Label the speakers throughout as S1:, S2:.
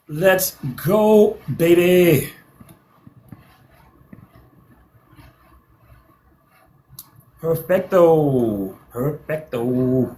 S1: Let's go, baby. Perfecto. Perfecto.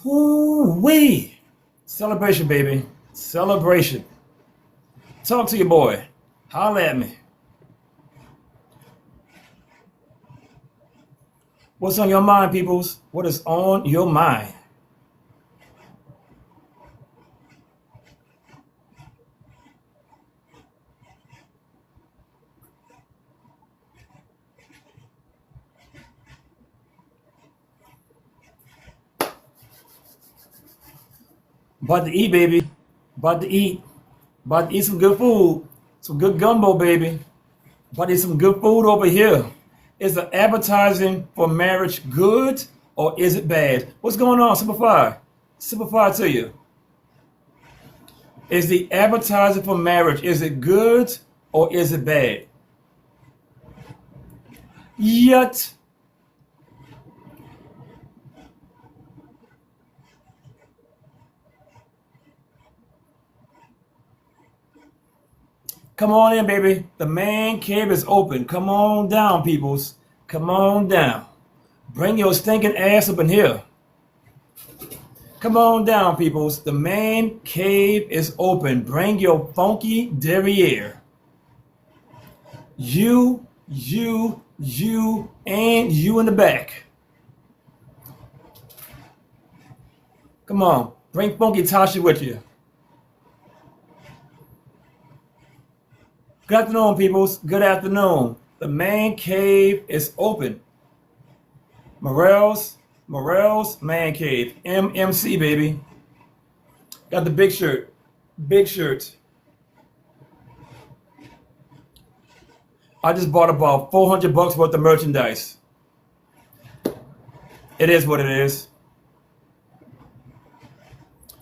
S1: Woo-wee. Celebration, baby. Celebration. Talk to your boy. Holla at me. What's on your mind, peoples? What is on your mind? About to eat, baby. About to eat. About to eat some good food. Some good gumbo, baby. About to eat some good food over here. Is the advertising for marriage good or is it bad? What's going on? Simplify. Simplify to you. Is the advertising for marriage, is it good or is it bad? Yet. Come on in, baby. The man cave is open. Come on down, peoples. Come on down. Bring your stinking ass up in here. Come on down, peoples. The man cave is open. Bring your funky derriere. You, and you in the back. Come on. Bring Funky Tasha with you. Good afternoon, peoples. Good afternoon. The man cave is open. Morel's Man Cave. MMC, baby. Got the big shirt. Big shirt. I just bought about $400 worth of merchandise. It is what it is.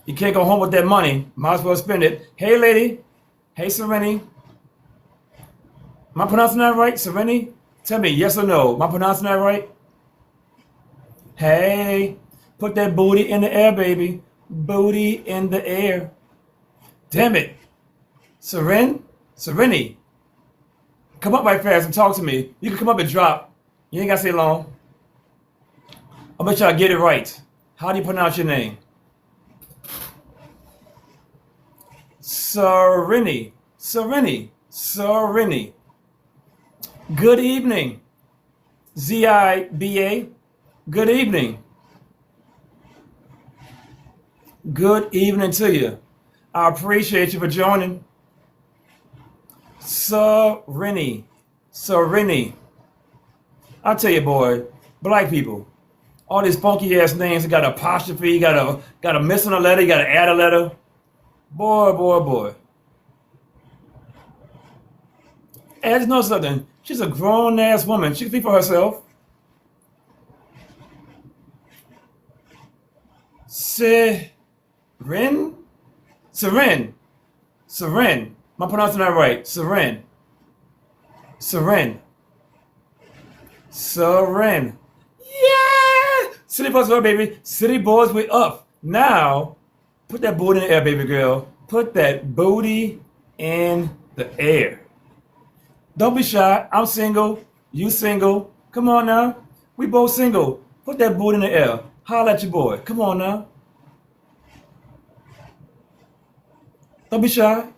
S1: You can't go home with that money. Might as well spend it. Hey, lady. Hey, Sereni. Am I pronouncing that right? Sereni? Tell me yes or no. Am I pronouncing that right? Hey, put that booty in the air, baby. Booty in the air. Damn it. Sereni. Come up right fast and talk to me. You can come up and drop. You ain't got to stay long. I'll bet you I get it right. How do you pronounce your name? Sereni. Good evening. ZIBA. Good evening. Good evening to you. I appreciate you for joining. Sereni. I tell you, boy, black people, all these funky ass names that got apostrophe, got a missing a letter, you got to add a letter. Boy. And I just know something. She's a grown ass woman. She can speak for herself. Seren? Am I pronouncing that right? Seren. Yeah! City boys up, baby. City boys, we up. Now, put that booty in the air, baby girl. Put that booty in the air. Don't be shy. I'm single. You single. Come on now. We both single. Put that booty in the air. Holla at your boy. Come on now. Don't be shy.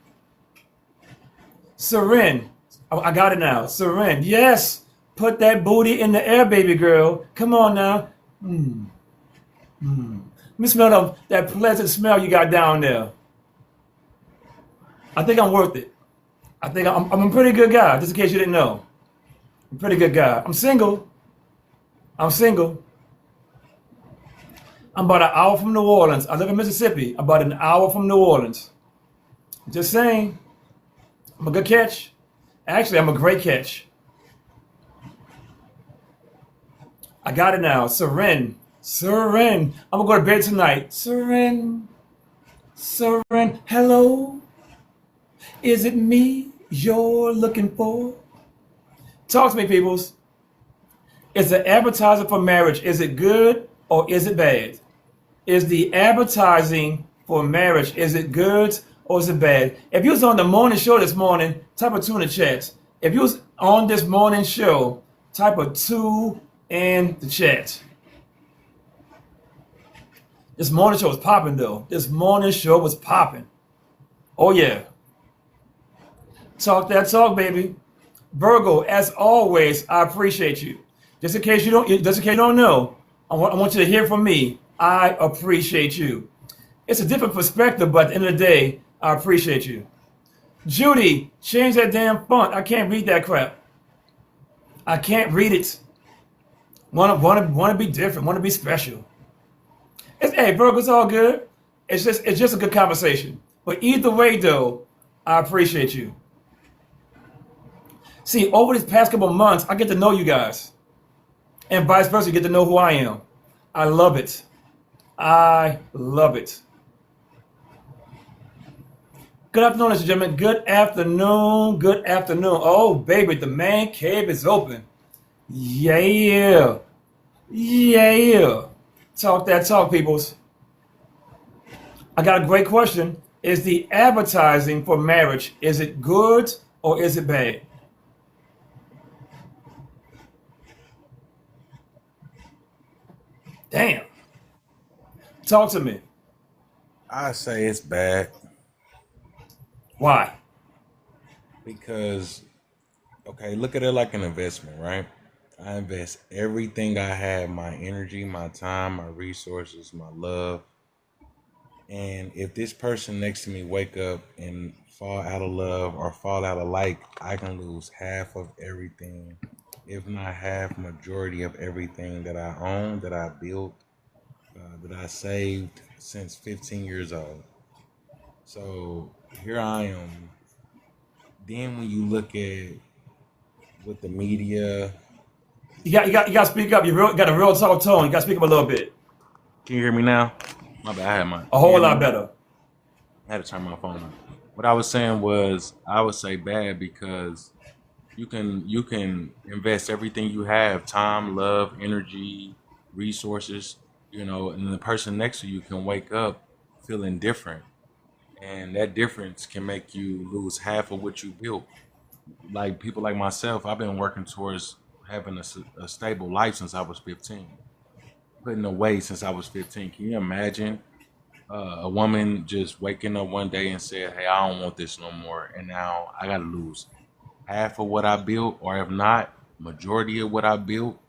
S1: Seren. Oh, I got it now. Seren. Yes. Put that booty in the air, baby girl. Come on now. Let me smell that pleasant smell you got down there. I think I'm worth it. I think I'm a pretty good guy, just in case you didn't know. I'm a pretty good guy. I'm single. I'm about an hour from New Orleans. I live in Mississippi. About an hour from New Orleans. Just saying. I'm a good catch. Actually, I'm a great catch. I got it now. Seren. Seren. I'm going to go to bed tonight. Seren. Seren. Hello. Is it me you're looking for? Talk to me, peoples. Is the advertising for marriage, is it good or is it bad? Is the advertising for marriage, is it good or is it bad? If you was on the morning show this morning, type a 2 in the chat. If you was on this morning show, type a 2 in the chat. This morning show was popping though. This morning show was popping. Oh yeah. Talk that talk, baby. Virgo, as always, I appreciate you. Just in case you don't know, I want you to hear from me. I appreciate you. It's a different perspective, but at the end of the day, I appreciate you. Judy, change that damn font. I can't read that crap. I can't read it. Want to be different. Want to be special. Hey, Virgo, it's all good. It's just a good conversation. But either way, though, I appreciate you. See, over these past couple months, I get to know you guys. And vice versa, you get to know who I am. I love it. I love it. Good afternoon, ladies and gentlemen. Good afternoon. Good afternoon. Oh, baby, the man cave is open. Yeah. Yeah. Talk that talk, peoples. I got a great question. Is the advertising for marriage, is it good or is it bad? Damn. Talk to me.
S2: I say it's bad
S1: Why?
S2: because, okay, look at it like an investment, right? I invest everything I have, my energy, my time, my resources, my love. And if this person next to me wake up and fall out of love or fall out of like, I can lose half of everything, if not half, majority of everything that I own, that I built, that I saved since 15 years old. So here I am. Then when you look at with the media,
S1: You got to speak up. Got a real talk tone. You got to speak up a little bit.
S2: can you hear me now? My bad, I had my.
S1: A
S2: Can you
S1: whole
S2: hear me
S1: lot
S2: now?
S1: better.
S2: I had to turn my phone on. What I was saying was, I would say bad because you can invest everything you have, time, love, energy, resources, and the person next to you can wake up feeling different, and that difference can make you lose half of what you built. Like people like myself, I've been working towards having a stable life since I was 15, putting away since I was 15. Can you imagine a woman just waking up one day and saying, "Hey, I don't want this no more," and now I got to lose half of what I built, or if not, majority of what I built.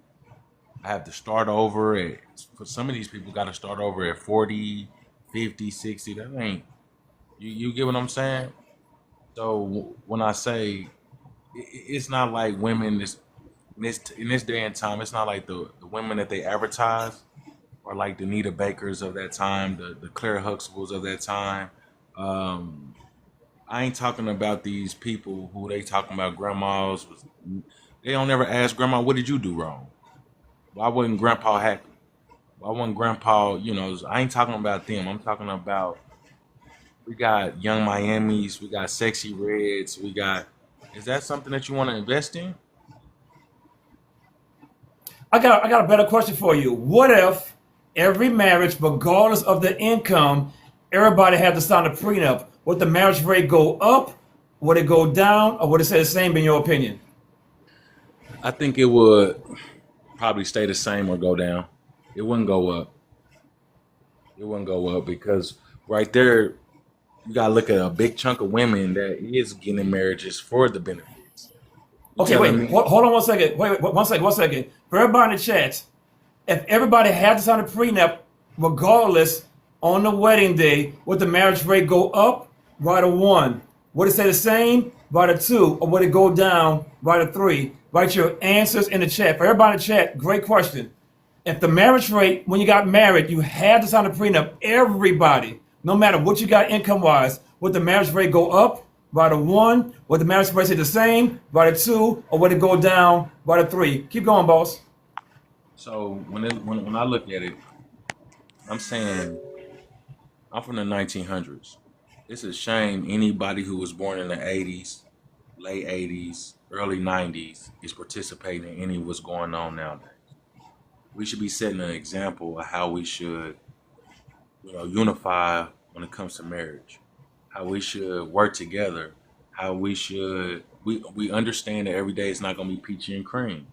S2: I have to start over at, for some of these people, got to start over at 40, 50, 60. That ain't, you get what I'm saying? So when I say it's not like women in this day and time, it's not like the women that they advertise or like the Nita Bakers of that time, the Claire Huxtables of that time. Um, I ain't talking about these people who they talking about grandmas. They don't ever ask grandma, what did you do wrong? Why wasn't grandpa happy? Why wasn't grandpa, I ain't talking about them. I'm talking about, we got Young Miamis, we got Sexy Reds, is that something that you want to invest in?
S1: I got a better question for you. What if every marriage, regardless of the income, everybody had to sign a prenup? Would the marriage rate go up? Would it go down? Or would it stay the same in your opinion?
S2: I think it would probably stay the same or go down. It wouldn't go up. It wouldn't go up because right there, you gotta look at a big chunk of women that is getting marriages for the benefits. You
S1: Okay,
S2: telling
S1: wait.
S2: me?
S1: Hold on one second. Wait, 1 second. 1 second. For everybody in the chat, if everybody had to sign a prenup, regardless, on the wedding day, would the marriage rate go up? Write a 1. Would it stay the same? Write a 2. Or would it go down? Write a 3. Write your answers in the chat. For everybody in the chat, great question. If the marriage rate, when you got married, you had to sign a prenup, everybody, no matter what you got income wise, would the marriage rate go up by the one? Would the marriage rate stay the same by the two? Or would it go down by the three? Keep going, boss.
S2: So when I look at it, I'm saying I'm from the 1900s. It's a shame anybody who was born in the 80s, late 80s, early 90s is participating in any of what's going on nowadays. We should be setting an example of how we should, unify when it comes to marriage, how we should work together, how we understand that every day it's not going to be peachy and cream.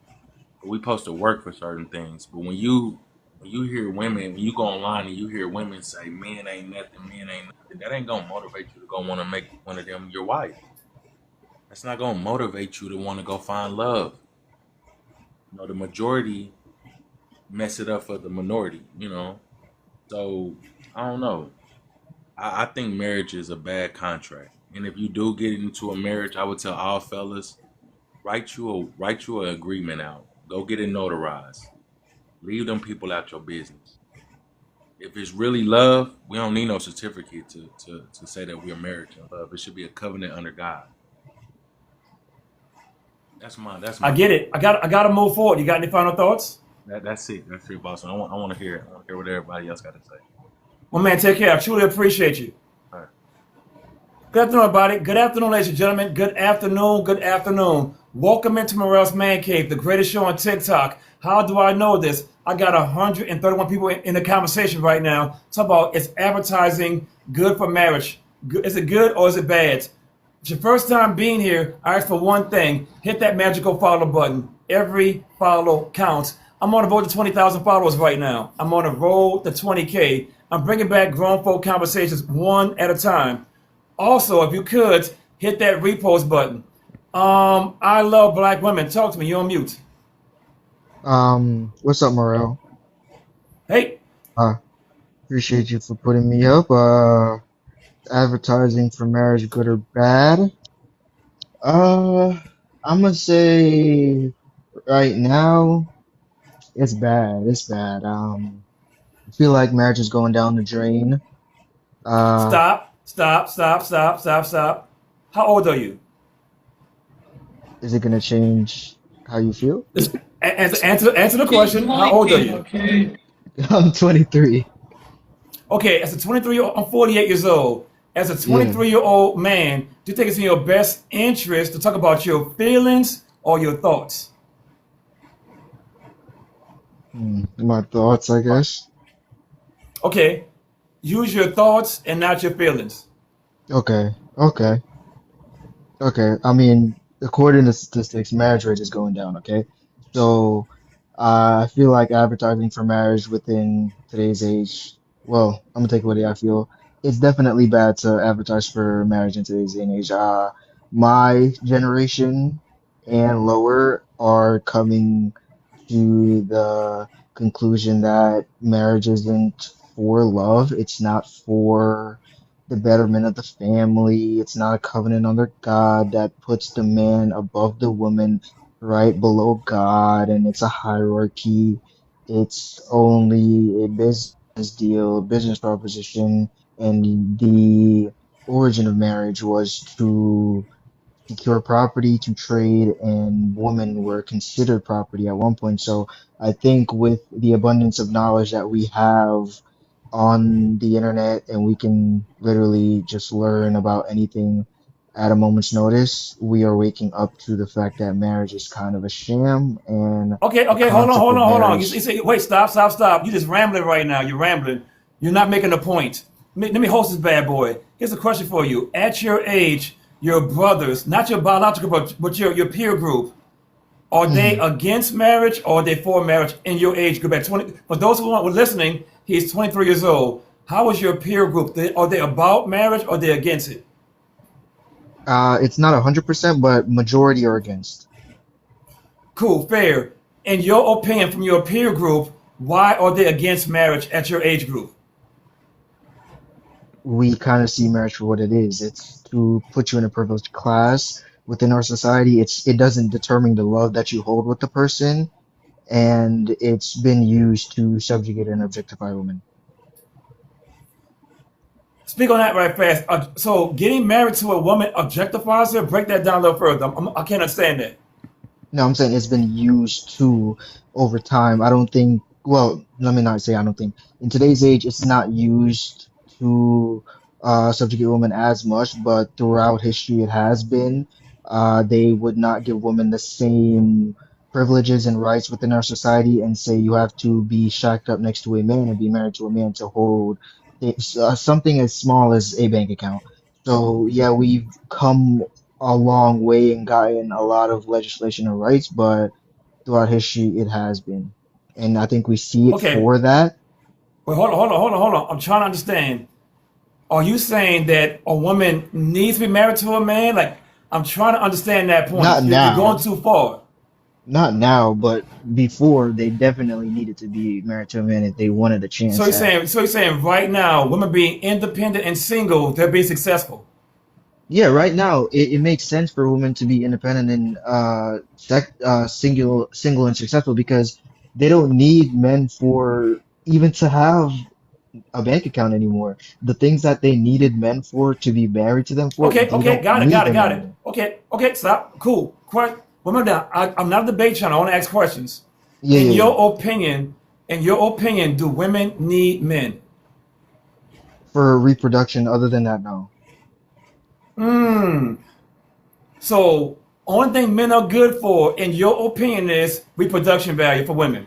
S2: But we supposed to work for certain things. But when you hear women, when you go online and you hear women say men ain't nothing, that ain't gonna motivate you to go want to make one of them your wife. That's not gonna motivate you to want to go find love. The majority mess it up for the minority. So I don't know. I think marriage is a bad contract. And if you do get into a marriage, I would tell all fellas, write you an agreement out. Go get it notarized. Leave them people out your business. If it's really love, we don't need no certificate to say that we're married to love. It should be a covenant under God. That's my
S1: I get it. I got to move forward. You got any final thoughts?
S2: that's it. That's it, boss. I want to hear it. I want to hear what everybody else got to say.
S1: Well, man, take care. I truly appreciate you.
S2: All right.
S1: Good afternoon, everybody. Good afternoon, ladies and gentlemen. Good afternoon. Good afternoon. Welcome into Morel's Man Cave, the greatest show on TikTok. How do I know this? I got 131 people in the conversation right now. Talk about, is advertising good for marriage? Is it good or is it bad? If it's your first time being here, I ask for one thing. Hit that magical follow button. Every follow counts. I'm on the road to 20,000 followers right now. I'm on the road to 20K. I'm bringing back grown folk conversations one at a time. Also, if you could, hit that repost button. I love black women. Talk to me. You're on mute.
S3: What's up, Morel?
S1: Hey,
S3: Uh, Appreciate you for putting me up. Advertising for marriage, good or bad? Uh, I'm gonna say right now, it's bad. It's bad. I feel like marriage is going down the drain. Uh,
S1: stop, stop, stop, stop, stop, stop. How old are you?
S3: is it gonna change how you feel?
S1: Answer the question. How old are you?
S3: I'm 23.
S1: Okay, as a 23-year-old, I'm 48 years old. As a
S3: Yeah.
S1: 23-year-old man, do you think it's in your best interest to talk about your feelings or your thoughts?
S3: My thoughts, I guess.
S1: Okay, use your thoughts and not your feelings.
S3: Okay. Okay. Okay, I mean, according to statistics, marriage rate is going down, okay? So, I feel like advertising for marriage within today's age, well, I'm gonna take it away. I feel it's definitely bad to advertise for marriage in today's day and age. My generation and lower are coming to the conclusion that marriage isn't for love. It's not for the betterment of the family. It's not a covenant under God that puts the man above the woman, right below God, and it's a hierarchy. It's only a business deal, business proposition, and the origin of marriage was to secure property to trade, and women were considered property at one point. So I think with the abundance of knowledge that we have on the internet, and we can literally just learn about anything at a moment's notice, we are waking up to the fact that marriage is kind of a sham, and
S1: Okay,
S3: the
S1: okay, hold on,
S3: concept
S1: hold
S3: of
S1: on, hold on. You
S3: marriage.
S1: say, wait, stop, stop, stop. You just rambling right now. You're rambling. You're not making a point. Let me host this bad boy. Here's a question for you. At your age, your brothers, not your biological brother, but your peer group, are they
S3: Mhm.
S1: against marriage or are they for marriage in your age group? At 20, for those who are listening, he's 23 years old. How is your peer group? Are they about marriage or are they against it?
S3: It's not 100%, but majority are against.
S1: Cool, fair. In your opinion, from your peer group, why are they against marriage at your age group?
S3: We kind of see marriage for what it is. It's to put you in a privileged class within our society. It doesn't determine the love that you hold with the person. and it's been used to subjugate and objectify women.
S1: Speak on that right fast. So getting married to a woman objectifies her. Break that down a little further. I can't understand that.
S3: No, I'm saying it's been used to over time. I don't think, well, let me not say I don't think. In today's age, it's not used to subjugate women as much, but throughout history, it has been. They would not give women the same privileges and rights within our society and say you have to be shacked up next to a man and be married to a man to hold something as small as a bank account. So, yeah, we've come a long way and gotten a lot of legislation and rights, but throughout history it has been. And I think we see it
S1: Okay.
S3: for that.
S1: Wait, hold on. I'm trying to understand. Are you saying that a woman needs to be married to a man? Like, I'm trying to understand that point.
S3: Not
S1: You're going
S3: now,
S1: too far.
S3: not now, but before they definitely needed to be married to a man if they wanted a
S1: So
S3: chance
S1: you're
S3: at.
S1: saying, so you're saying right now, women being independent and single, they're being successful.
S3: Yeah, right now it makes sense for women to be independent and single and successful because they don't need men for even to have a bank account anymore. The things that they needed men for to be married to them for,
S1: Okay,
S3: they
S1: okay,
S3: don't
S1: got it,
S3: need
S1: got it,
S3: them
S1: got it.
S3: anymore.
S1: Okay, stop. Cool. Women down. I'm not a debate channel. I want to ask questions.
S3: Yeah,
S1: In
S3: yeah, yeah.
S1: your opinion, do women need men?
S3: For reproduction, other than that, no.
S1: Hmm. So, only thing men are good for, in your opinion, is reproduction value for women.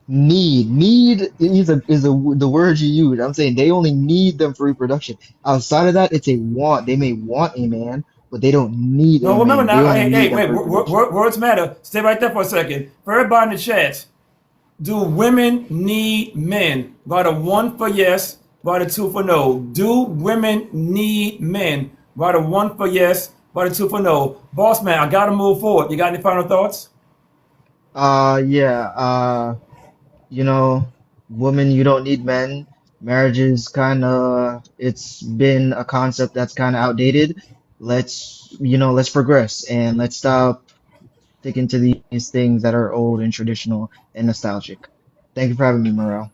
S3: Need is the word you use. I'm saying they only need them for reproduction. Outside of that, it's a want. They may want a man, but they don't need
S1: No,
S3: a
S1: remember
S3: man. They
S1: now.
S3: only
S1: Hey,
S3: need
S1: hey,
S3: them
S1: wait.
S3: for reproduction.
S1: Words matter. Stay right there for a second. For everybody in the chat, do women need men? Write a one for yes, write a two for no. Do women need men? Write a one for yes, write a two for no. Boss man, I gotta move forward. You got any final thoughts?
S3: Yeah. You know, women, you don't need men. Marriage is kind of, it's been a concept that's kind of outdated. Let's progress and let's stop sticking to these things that are old and traditional and nostalgic. Thank you for having me, Morel.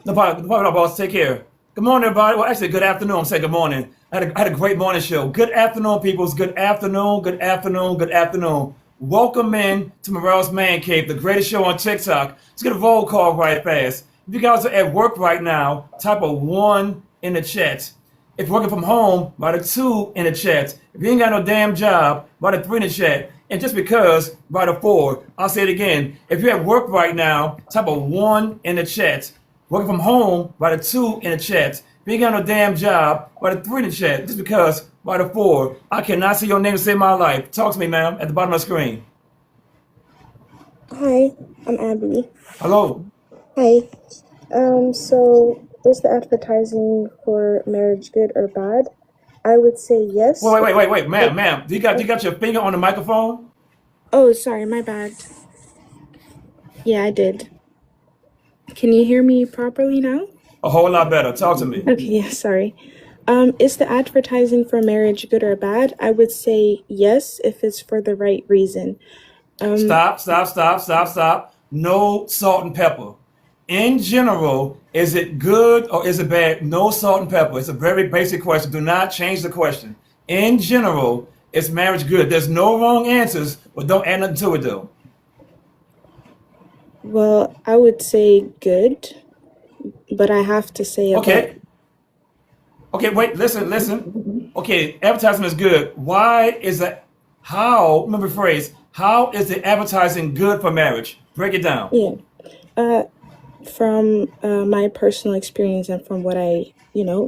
S1: No problem, boss. Take care. Good morning, everybody. Well, actually, good afternoon. I'm saying good morning. I had a great morning show. Good afternoon, peoples. Good afternoon. Good afternoon. Good afternoon. Welcome in to Morel's Man Cave, the greatest show on TikTok. Let's get a roll call right fast. If you guys are at work right now, type a one in the chat. If you're working from home, write a two in the chat. If you ain't got no damn job, write a three in the chat. And just because, write a four. I'll say it again. If you're at work right now, type a one in the chat. Working from home, write a two in the chat. If you ain't got no damn job, write a three in the chat. Just because, write a four. I cannot see your name to save my life. Talk to me, ma'am, at the bottom of the screen.
S4: Hi, I'm Abby.
S1: Hello.
S4: Hi. So is the advertising for marriage good or bad? I would say yes.
S1: Ma'am, ma'am. Do you got your finger on the microphone?
S4: Oh, sorry, my bad. Yeah, I did. Can you hear me properly now?
S1: A whole lot better. Talk to me.
S4: Okay, yeah, sorry. Is the advertising for marriage good or bad? I would say yes if it's for the right reason.
S1: Stop. No salt and pepper. In general, is it good or is it bad? No salt and pepper. It's a very basic question. Do not change the question. In general, is marriage good? There's no wrong answers, but don't add nothing to it though.
S4: Well, I would say good, but I have to say about
S1: Okay. Okay, wait, listen. Okay, advertising is good. Why is that? How, remember the phrase, how is the advertising good for marriage? Break it down.
S4: yeah. Uh, from my personal experience and from what I,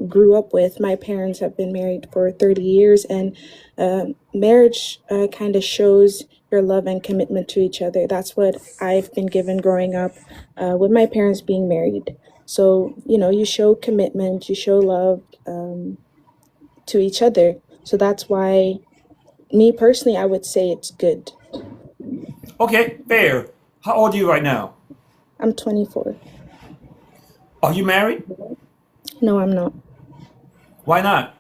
S4: grew up with, my parents have been married for 30 years, and marriage kind of shows your love and commitment to each other. That's what I've been given growing up with my parents being married. So, you show commitment, you show love to each other. So that's why, me personally, I would say it's good.
S1: Okay, fair. How old are you right now?
S4: I'm 24.
S1: Are you married?
S4: No, I'm not.
S1: Why not?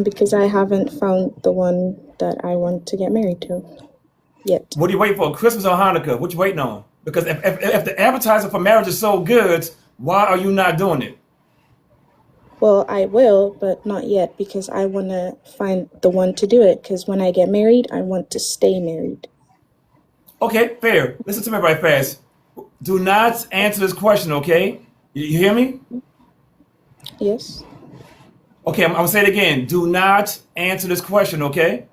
S4: Because I haven't found the one that I want to get married to. yet.
S1: What are you waiting for? Christmas or Hanukkah? What you waiting on? Because if the advertising for marriage is so good, why are you not doing it?
S4: Well, I will, but not yet because I want to find the one to do it. Because when I get married, I want to stay married.
S1: Okay, fair. Listen to me right fast. Do not answer this question, okay? You hear me?
S4: Yes?
S1: Okay, I'm gonna say it again. Do not answer this question, okay?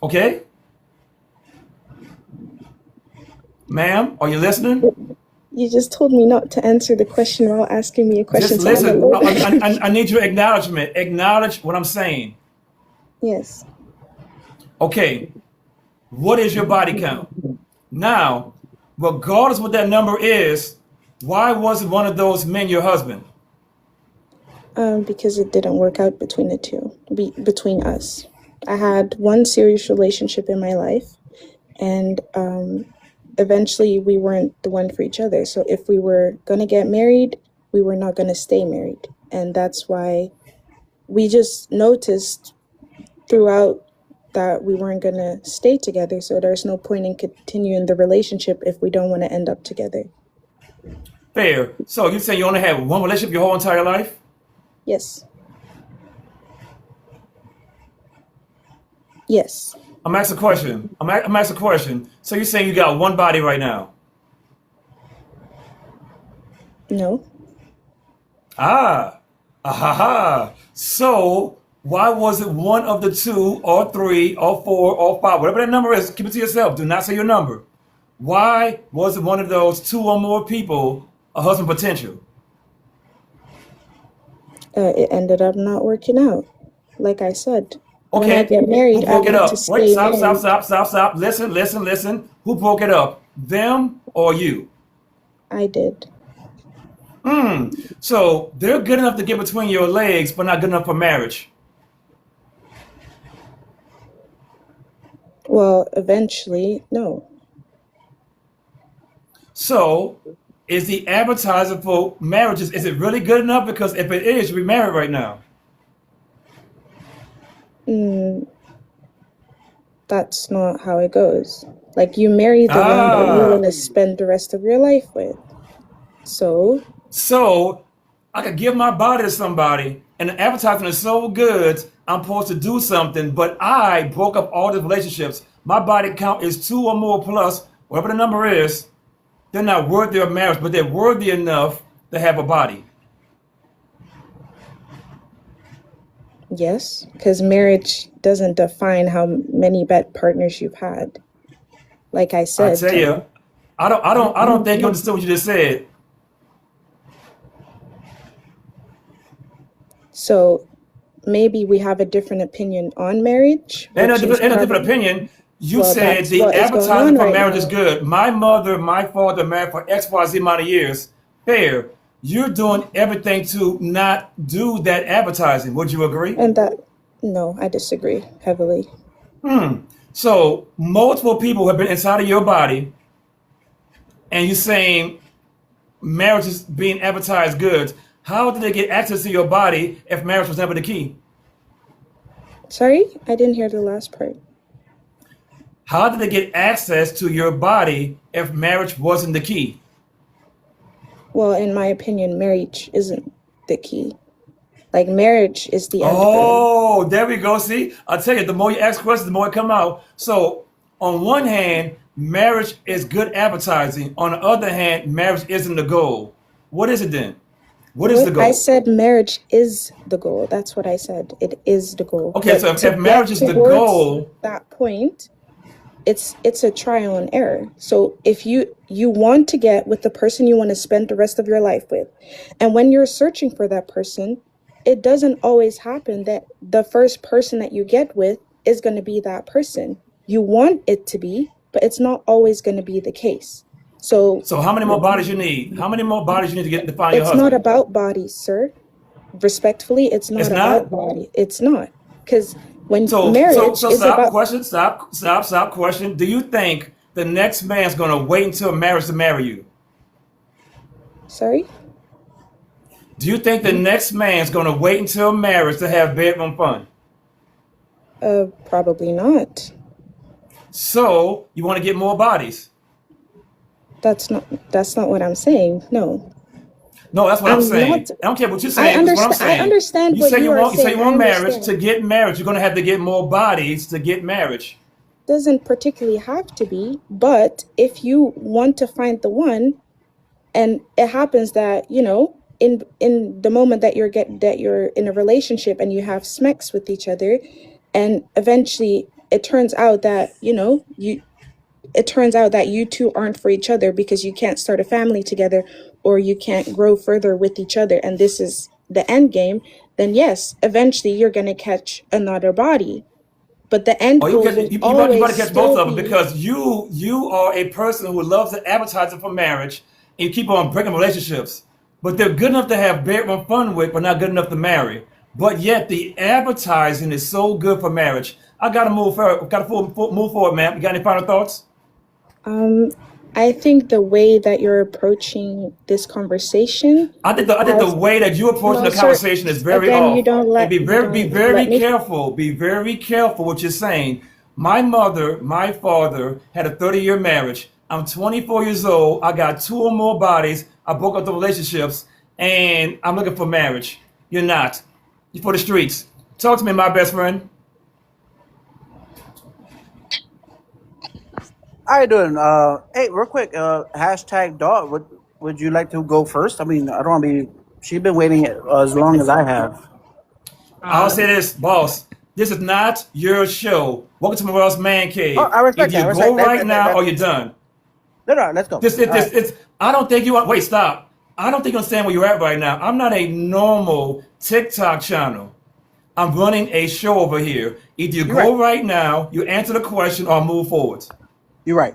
S1: Okay? Ma'am, are you listening?
S4: You just told me not to answer the question while asking me a
S1: Just
S4: question, so I'm a
S1: listen.
S4: little.
S1: I need your acknowledgement. Acknowledge what I'm saying.
S4: Yes.
S1: Okay, what is your body count? Now, regardless what that number is, why wasn't one of those men your husband?
S4: Because it didn't work out between the two, between us. I had one serious relationship in my life, and eventually we weren't the one for each other. So if we were going to get married, we were not going to stay married. And that's why we just noticed throughout that we weren't going to stay together. So there's no point in continuing the relationship if we don't want to end up together.
S1: Fair. So you say you only had one relationship your whole entire life?
S4: Yes. Yes.
S1: I'm asking a question. I'm asking a question. So you're saying you got one body right now?
S4: No.
S1: Ah, ha. So why was it one of the two, or three, or four, or five, whatever that number is? Keep it to yourself. Do not say your number. Why was it one of those two or more people a husband potential?
S4: It ended up not working out. Like I said, when I
S1: Okay,
S4: get
S1: who
S4: married, I
S1: broke it
S4: want to
S1: up? Wait,
S4: stay married.
S1: stop. Listen. Who broke it up? Them or you?
S4: I did.
S1: So they're good enough to get between your legs, but not good enough for marriage.
S4: Well, eventually, no.
S1: So is the advertising for marriages, is it really good enough? Because if it is, you'll be married right now.
S4: That's not how it goes. Like, you marry the one that you want
S1: Ah,
S4: to spend the rest of your life with. So,
S1: so I could give my body to somebody, and the advertising is so good, I'm supposed to do something, but I broke up all the relationships. My body count is two or more plus, whatever the number is. They're not worthy of marriage, but they're worthy enough to have a body.
S4: yes, because marriage doesn't define how many bed partners you've had. Like I
S1: I
S4: said,
S1: tell you, I don't think you understood what you just said.
S4: so maybe we have a different opinion on marriage,
S1: And a
S4: which is
S1: different, and a different
S4: probably,
S1: opinion. You
S4: well,
S1: said
S4: that's
S1: the
S4: what is going
S1: advertising
S4: on
S1: for
S4: right
S1: marriage is
S4: now.
S1: good. My mother, my father married for X, Y, Z amount of years. Fair. You're doing everything to not do that advertising. Would you agree?
S4: And that, no, I disagree heavily.
S1: So multiple people have been inside of your body, and you're saying marriage is being advertised good. How did they get access to your body if marriage was never the key?
S4: Sorry, I didn't hear the last part.
S1: How did they get access to your body if marriage wasn't the key?
S4: Well, in my opinion, marriage isn't the key. Like, marriage is the end goal.
S1: Oh, there we go. See, I tell you, the more you ask questions, the more it come out. So, on one hand, marriage is good advertising. On the other hand, marriage isn't the goal. What is it then? What is the
S4: What I
S1: goal?
S4: said, marriage is the goal. That's what I said. It is the goal.
S1: Okay, so
S4: But
S1: if,
S4: to
S1: if marriage
S4: get
S1: is the
S4: towards
S1: goal,
S4: that point, it's a trial and error. So if you want to get with the person you want to spend the rest of your life with, and when you're searching for that person, it doesn't always happen that the first person that you get with is going to be that person. You want it to be, but it's not always going to be the case. So
S1: so how many more bodies you need? How many more bodies you need to get to find your
S4: it's not
S1: husband?
S4: about bodies, sir. Respectfully, it's
S1: It's
S4: not about
S1: not.
S4: body. It's not. Because when
S1: So so
S4: marriage
S1: so
S4: is
S1: stop
S4: about,
S1: question. Stop question. Do you think the next man's gonna wait until marriage to marry you?
S4: sorry,
S1: Do you think the next man's gonna wait until marriage to have bedroom fun?
S4: Probably not.
S1: So you want to get more bodies.
S4: That's not what I'm saying. No.
S1: No, that's what I'm
S4: I'm
S1: saying.
S4: not.
S1: I don't care what you're
S4: I
S1: saying. It's what I'm
S4: understand. I
S1: saying.
S4: understand what you are
S1: You say you
S4: saying. I
S1: want marriage. To
S4: understand.
S1: get marriage, you're going to have to get more bodies to get marriage.
S4: Doesn't particularly have to be, but if you want to find the one, and it happens that in the moment that you're in a relationship and you have smacks with each other, and eventually it turns out that you two aren't for each other because you can't start a family together, or you can't grow further with each other, and this is the end game, then yes, eventually you're going to catch another body. But the end
S1: Or
S4: goal will
S1: you about
S4: always
S1: to catch both
S4: still
S1: of them
S4: be.
S1: because you are a person who loves the advertising for marriage and you keep on breaking relationships. But they're good enough to have bedroom fun with, but not good enough to marry. But yet the advertising is so good for marriage. I gotta move forward. Move forward, man. You got any final thoughts?
S4: Um, I think the way that you're approaching this conversation
S1: I think the
S4: has
S1: way that you're approaching
S4: no,
S1: the
S4: sir.
S1: conversation is very
S4: Again,
S1: off. And be
S4: you don't
S1: very
S4: let me.
S1: careful. Be very careful what you're saying. My father had a 30-year marriage. I'm 24 years old. I got two or more bodies. I broke up the relationships, and I'm looking for marriage. You're not. You're for the streets. Talk to me, my best friend.
S5: How you doing? Hey, real quick. Hashtag dog. Would you like to go first? I mean, I don't want to be. She's been waiting as long as I have.
S1: I'll say this, boss. This is not your show. Welcome to Morel's Man
S5: Oh,
S1: Cave.
S5: I respect
S1: Either
S5: that. I
S1: you
S5: respect
S1: go
S5: that.
S1: right now or you're done.
S5: No, no, let's go. All right.
S1: It's. I don't think you want. Wait, stop. I don't think you understand where you're at right now. I'm not a normal TikTok channel. I'm running a show over here. Either you
S5: You're right.
S1: go right now, you answer the question, or move forward.
S5: You're right.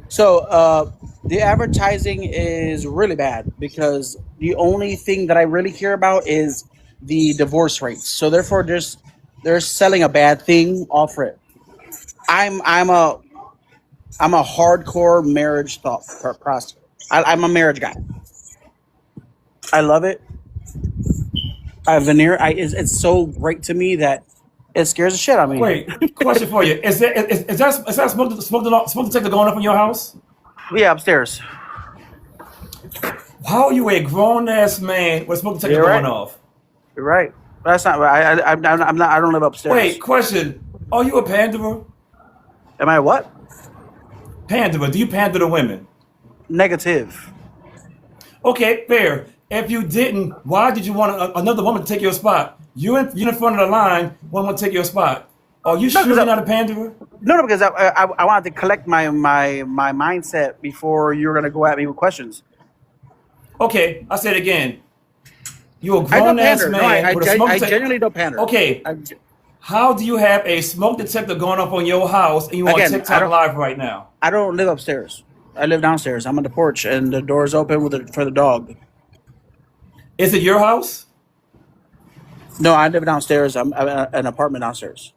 S5: So the advertising is really bad because the only thing that I really hear about is the divorce rates. So therefore, they're selling a bad thing off it. I'm I'm a I'm a hardcore marriage process. I'm a marriage guy. I love it. I veneer. It's so great to me that it scares the shit out of me.
S1: Wait, question for you: is that smoke detector going up in your house?
S5: Yeah, upstairs.
S1: How are you a grown ass man with a smoke detector
S5: You're
S1: going
S5: right.
S1: off?
S5: You're right. That's not right. I'm not. I don't live
S1: Wait,
S5: upstairs.
S1: question: are you a panderer?
S5: Am I what?
S1: Panderer? Do you pander to women?
S5: Negative.
S1: Okay, fair. If you didn't, why did you want another woman to take your spot? You in front of the line, one want to take your spot. Are you
S5: No,
S1: sure
S5: because
S1: you're not a panderer?
S5: no, because I wanted to collect my mindset before you're gonna go at me with questions.
S1: Okay, I said it again. You're a
S5: I don't
S1: grown ass
S5: pander. No,
S1: man with a smoke
S5: I
S1: detector.
S5: genuinely don't pander.
S1: Okay,
S5: I,
S1: how do you have a smoke detector going off on your house and you on
S5: again,
S1: TikTok live right now?
S5: I don't live upstairs. I live downstairs. I'm on the porch and the door's open for the dog.
S1: Is it your house?
S5: No, I live downstairs. I'm in an apartment downstairs.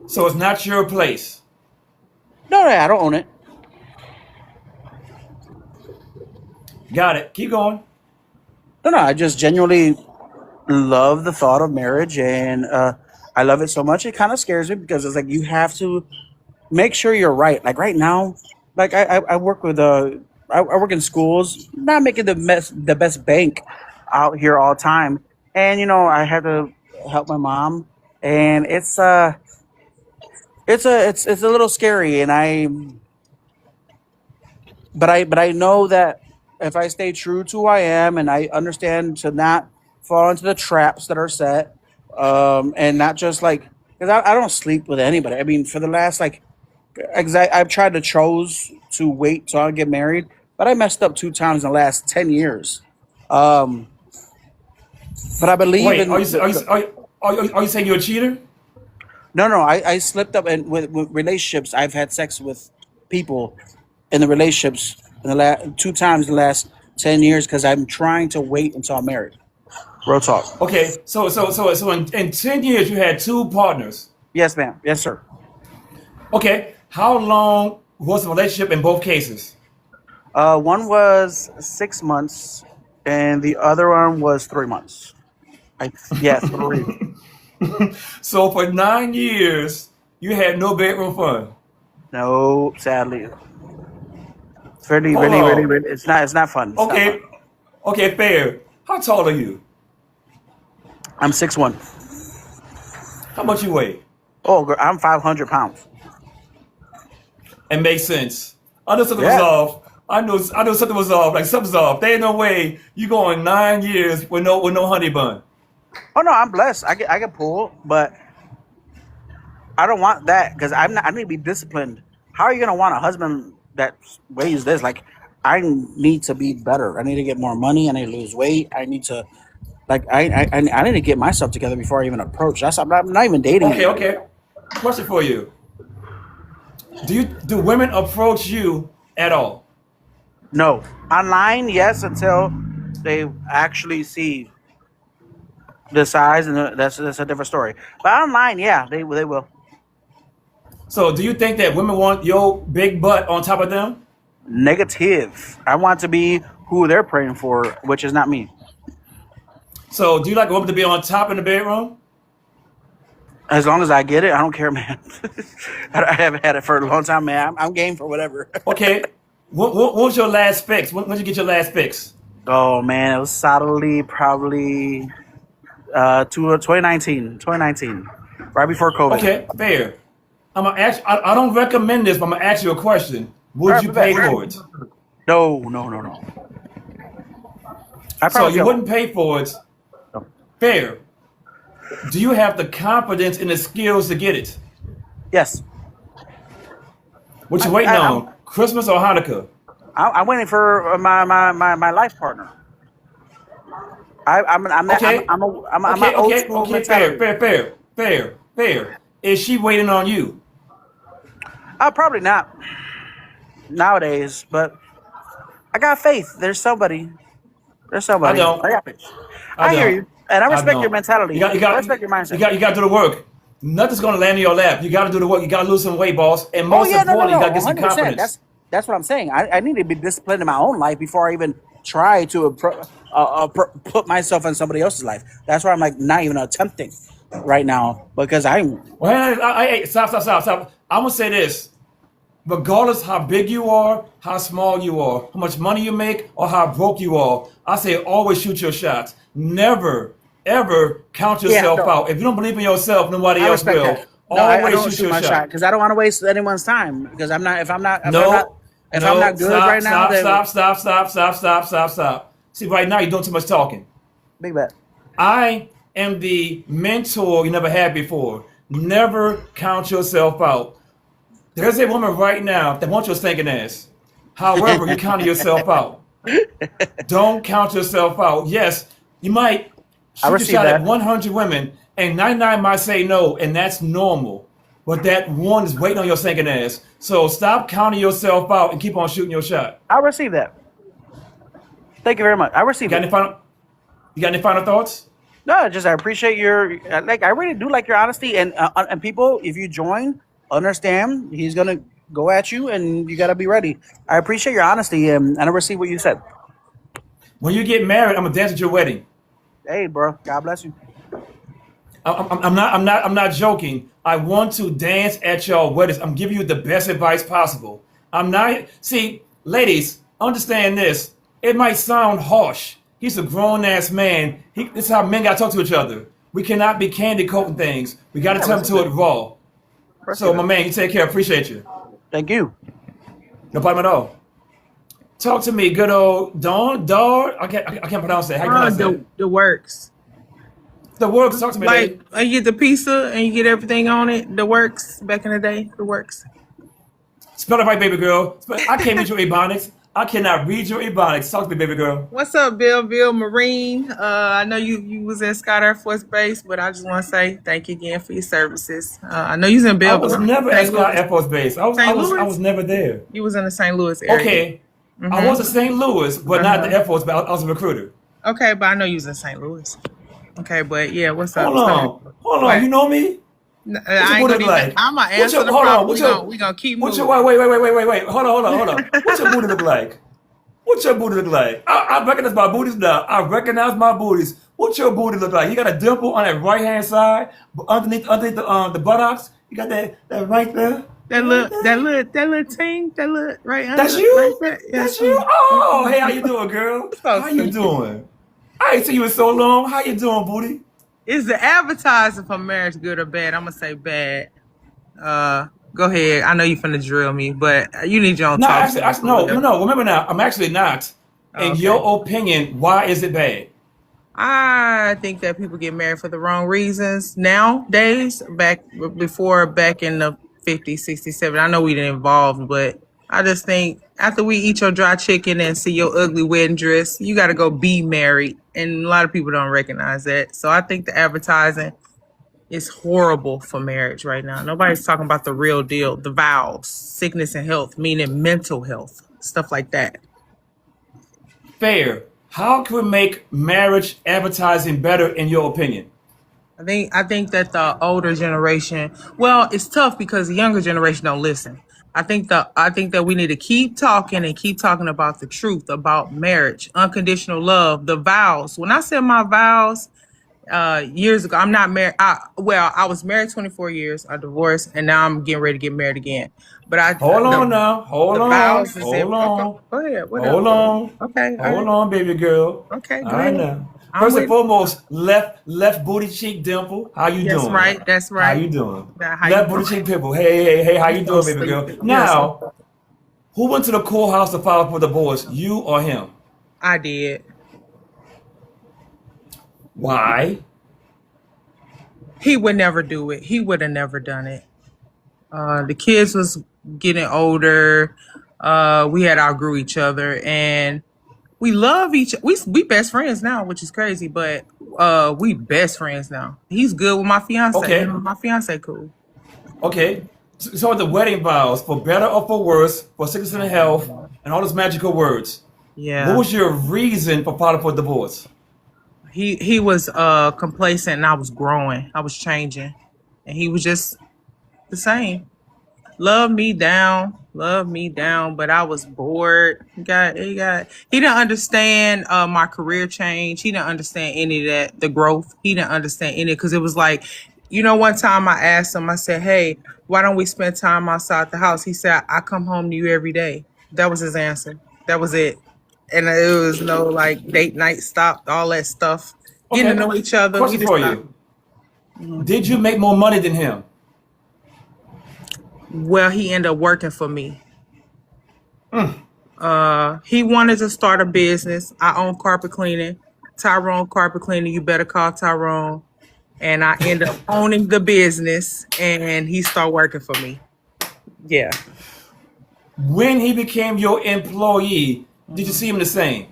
S1: So it's not your place.
S5: No, no, I don't own it.
S1: Got it. Keep going.
S5: No, no, I just genuinely love the thought of marriage, and I love it so much. It kind of scares me because it's like you have to make sure you're right. Like right now, like I work with I work in schools, not making the best bank out here all the time, and I had to help my mom, and it's a little scary, and but I know that if I stay true to who I am and I understand to not fall into the traps that are set, and not just like because I don't sleep with anybody. I mean, for the last like, I've tried to chose to wait till I get married, but I messed up 2 times in the last 10 years. Um, but I believe
S1: Wait,
S5: in
S1: are you saying you're a cheater?
S5: no, no. I slipped up in with relationships. I've had sex with people in the relationships in the last 2 times in the last 10 years because I'm trying to wait until I'm married. Real talk.
S1: Okay, so in 10 years you had two partners.
S5: Yes, ma'am. Yes, sir.
S1: Okay, how long was the relationship in both cases?
S5: One was 6 months, and the other one was 3 months. Yeah, three.
S1: So for 9 years, you had no bedroom fun.
S5: No, sadly, it's really,
S1: Hold
S5: really, really,
S1: on.
S5: really. It's not fun. It's not fun.
S1: Okay, okay, fair. How tall are you?
S5: I'm 6'1".
S1: How much you weigh?
S5: Oh, girl, I'm 500 pounds.
S1: It makes sense. I know something was
S5: Yeah.
S1: off. I know something was off. Like something's off. There ain't no way you going 9 years with no honey bun.
S5: Oh no, I'm blessed. I get pull, but I don't want that because I'm not. I need to be disciplined. How are you gonna want a husband that weighs this? Like, I need to be better. I need to get more money. I need to lose weight. I need to like. I need to get myself together before I even approach. I'm not even dating
S1: Okay,
S5: anybody.
S1: okay. Question for you. Do women approach you at all?
S5: No, online, yes, until they actually see the size, and that's a different story. But online, yeah, they will.
S1: So do you think that women want your big butt on top of them?
S5: Negative. I want to be who they're praying for, which is not me.
S1: So do you like a woman to be on top in the bedroom?
S5: As long as I get it, I don't care, man. I haven't had it for a long time, man. I'm game for whatever.
S1: Okay. What was your last fix? When did you get your last fix?
S5: Oh man, it was solidly probably 2019, right before COVID.
S1: Okay, fair. I'm gonna ask. I don't recommend this, but I'm gonna ask you a question.
S5: All
S1: Would
S5: right,
S1: you
S5: my bad.
S1: pay for it?
S5: No, no, no, no. I
S1: So
S5: promise
S1: you
S5: you.
S1: wouldn't pay for it. Fair. Do you have the confidence and the skills to get it?
S5: Yes,
S1: What you waiting
S5: I'm
S1: on? Christmas or Hanukkah?
S5: I'm waiting for my life partner.
S1: Okay.
S5: I'm an
S1: Okay.
S5: old
S1: Okay.
S5: school
S1: Okay. Fair.
S5: mentality.
S1: Fair. Fair. Fair. Fair. Is she waiting on you?
S5: Probably not nowadays, but I got faith. There's somebody. There's
S1: I
S5: somebody.
S1: don't.
S5: I got faith.
S1: I
S5: I hear
S1: don't.
S5: you, and I
S1: I
S5: respect your
S1: don't. You
S5: mentality.
S1: got. You
S5: I
S1: got.
S5: respect your mindset.
S1: You got to do the work. Nothing's gonna land in your lap. You got to do the work. You got to lose some weight, boss. And
S5: Oh
S1: most
S5: yeah, no, no,
S1: importantly, you
S5: no,
S1: got to get some
S5: 100%.
S1: confidence.
S5: That's what I'm saying. I need to be disciplined in my own life before I even try to put myself in somebody else's life. That's why I'm like not even attempting right now because I'm.
S1: Well, hey, stop. I'm gonna say this. Regardless how big you are, how small you are, how much money you make, or how broke you are, I say always shoot your shots. Never, ever count
S5: Yeah,
S1: yourself
S5: no,
S1: out. If you don't believe in yourself, nobody
S5: I
S1: else
S5: respect that.
S1: will.
S5: No, I
S1: Always
S5: don't
S1: shoot
S5: shoot
S1: your
S5: my shot
S1: shot.
S5: because I don't want to waste anyone's time. Because I'm not. If I'm not.
S1: No,
S5: If I'm
S1: no,
S5: not good right now, then
S1: stop. See, right now you're doing too much talking.
S5: big bet.
S1: I am the mentor you never had before. Never count yourself out. There's a woman right now that wants your stinking ass. However, you're counting yourself out. Don't count yourself out. Yes, you might
S5: I
S1: shoot your
S5: receive
S1: shot at
S5: that.
S1: 100 women, and 99 might say no, and that's normal. But that one is waiting on your stinking ass. So stop counting yourself out and keep on shooting your shot.
S5: I receive that. Thank you very much. I
S1: You
S5: receive
S1: got
S5: it.
S1: any final? You got any final thoughts?
S5: No, just I appreciate your like. I really do like your honesty and people. If you join, understand he's gonna go at you, and you gotta be ready. I appreciate your honesty, and I receive what you said.
S1: When you get married, I'm gonna dance at your wedding.
S5: Hey, bro. God bless you.
S1: I'm not joking. I want to dance at your weddings. I'm giving you the best advice possible. I'm not. See, ladies, understand this. It might sound harsh. He's a grown ass man. This is how men got to talk to each other. We cannot be candy coating things. We got to
S5: Yeah,
S1: tell them
S5: receive
S1: to
S5: it.
S1: it raw. So,
S5: Receive
S1: my
S5: it.
S1: man, you take care. Appreciate you.
S5: Thank you.
S1: No problem at all. Talk to me, good old Dawn. Dar. I can't pronounce that. How you pronounce that?
S6: The works.
S1: The words. Talk to me,
S6: Like
S1: baby.
S6: you get the pizza and you get everything on it. The works back in the day. The works.
S1: Spell it right, baby girl. I can't read your ebonics. I cannot read your ebonics. Talk to me, baby girl.
S6: What's up, Bill Marine? I know you was in Scott Air Force Base, but I just want to say thank you again for your services. I know you was in
S1: I was
S6: Belleville,
S1: never at
S6: St.
S1: Scott
S6: Louis.
S1: Air Force Base.
S6: St.
S1: I
S6: Louis.
S1: was never there.
S6: You was in the St. Louis area.
S1: Okay, I was at St. Louis, but not at the Air Force. But I was a recruiter.
S6: Okay, but I know you was in St. Louis. Okay, but yeah, what's up?
S1: Hold on.
S6: What?
S1: You know me? What's your
S6: I ain't
S1: booty
S6: gonna
S1: look
S6: even.
S1: like?
S6: I'm gonna
S1: What's
S6: answer
S1: your
S6: the
S1: hold on?
S6: problem. We gonna keep
S1: What's
S6: moving.
S1: your wait? Hold on. What's your booty look like? What's your booty look like? I recognize my booties now. I recognize my booties. What's your booty look like? You got a dimple on that right hand side, but underneath the buttocks. You got that right there.
S6: That
S1: Right
S6: little,
S1: there.
S6: that little ting, that little right under,
S1: That's
S6: right
S1: you.
S6: there.
S1: That's
S6: Yes,
S1: you.
S6: ma'am.
S1: Oh, hey, how you doing, girl?
S6: So
S1: How you
S6: stupid.
S1: doing? I ain't seen you in so long. How you doing, booty?
S6: Is the advertising for marriage good or bad? I'm gonna say bad. Go ahead. I know you finna drill me, but you need your own
S1: No,
S6: talk
S1: actually,
S6: show for
S1: no, no,
S6: real.
S1: no. Remember now, I'm actually not. In
S6: Okay.
S1: your opinion, why is it bad?
S6: I think that people get married for the wrong reasons nowadays. Back in the 50s, 60s, 70s. I know we didn't involve, but I just think after we eat your dry chicken and see your ugly wedding dress, you got to go be married. And a lot of people don't recognize that. So I think the advertising is horrible for marriage right now. Nobody's talking about the real deal, the vows, sickness and health, meaning mental health, stuff like that.
S1: Fair. How can we make marriage advertising better in your opinion?
S6: I think that the older generation, well, it's tough because the younger generation don't listen. I think that we need to keep talking and keep talking about the truth about marriage, unconditional love, the vows. When I said my vows years ago, I'm not married. I was married 24 years. I divorced, and now I'm getting ready to get married again. But
S1: Hold on now.
S6: the
S1: Hold on.
S6: vows is in.
S1: Hold
S6: Okay,
S1: on.
S6: go ahead. What else?
S1: Hold on.
S6: Okay, all
S1: Hold
S6: right.
S1: on, baby girl.
S6: Okay,
S1: All
S6: go
S1: right
S6: ahead.
S1: now.
S6: I'm
S1: First and
S6: with.
S1: foremost, left booty cheek dimple. How you
S6: That's
S1: doing?
S6: right. That's
S1: How
S6: right.
S1: you doing?
S6: Now, how you
S1: Left booty
S6: doing?
S1: cheek pimple. Hey, how
S6: You
S1: you
S6: so
S1: doing, baby girl?
S6: stupid. You're so
S1: Now, who went to the courthouse to file for divorce? You or him?
S6: I did.
S1: Why?
S6: He would never do it. He would have never done it. The kids was getting older. We had outgrew each other, and we love each. We best friends now, which is crazy, but we best friends now. He's good with my fiance. Him
S1: Okay.
S6: and my fiance cool.
S1: Okay. So the wedding vows, for better or for worse, for sickness and health, and all those magical words. What
S6: Yeah,
S1: was your reason for filing for divorce?
S6: he was complacent, and I was growing. I was changing, and he was just the same. Love me down, but I was bored. He didn't understand my career change. He didn't understand any of that, the growth. He didn't understand any because it was like, one time I asked him, I said, "Hey, why don't we spend time outside the house?" He said, "I come home to you every day." That was his answer. That was it. And it was no like date night stopped, all that stuff. Getting to
S1: Okay.
S6: know each other. We
S1: Question
S6: just
S1: for
S6: stopped.
S1: you. Did you make more money than him?
S6: Well, he ended up working for me. He wanted to start a business. I own carpet cleaning. Tyrone Carpet Cleaning. You better call Tyrone. And I end up owning the business, and he started working for me. Yeah.
S1: When he became your employee, did you see him the same?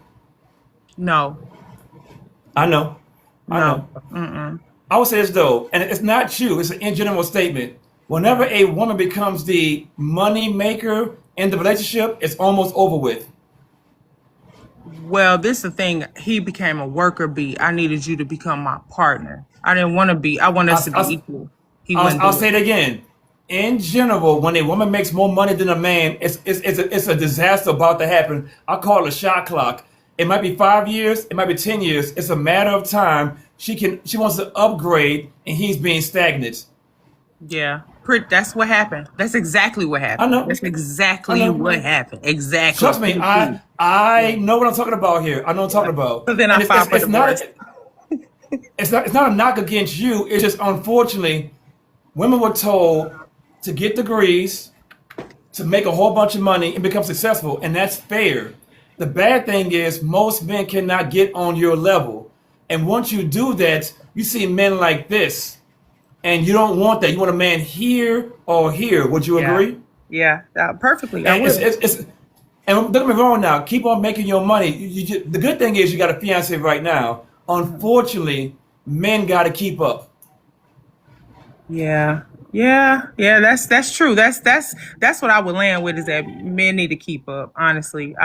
S6: No.
S1: I know. I
S6: No.
S1: know. I would say this though, and it's not you, it's an in general statement. Whenever a woman becomes the money maker in the relationship, it's almost over with.
S6: Well, this is the thing. He became a worker bee. I needed you to become my partner. I didn't want to be. I want us to be
S1: I,
S6: equal. He wouldn't
S1: I'll
S6: do
S1: say
S6: it.
S1: it again. In general, when a woman makes more money than a man, it's a disaster about to happen. I call it a shot clock. It might be 5 years, it might be 10 years. It's a matter of time. She wants to upgrade, and he's being stagnant.
S6: Yeah. That's what happened. That's exactly what
S1: I
S6: happened.
S1: know.
S6: That's
S1: I
S6: exactly
S1: know.
S6: what happened. Exactly.
S1: Trust me,
S6: Thank you.
S1: I know what I'm talking about here. I know what I'm
S6: Yeah.
S1: talking about,
S6: So then I
S1: and
S6: filed for divorce.
S1: it's not a knock against you. It's just unfortunately, women were told to get degrees, to make a whole bunch of money and become successful, and that's fair. The bad thing is most men cannot get on your level, and once you do that, you see men like this, and you don't want that. You want a man here or here. Would you
S6: Yeah.
S1: agree?
S6: Yeah. Perfectly. I
S1: And
S6: will.
S1: and don't get me wrong now. Keep on making your money. The good thing is you got a fiance right now. Unfortunately, men got to keep up.
S6: Yeah. Yeah, that's true. That's what I would land with is that men need to keep up, honestly.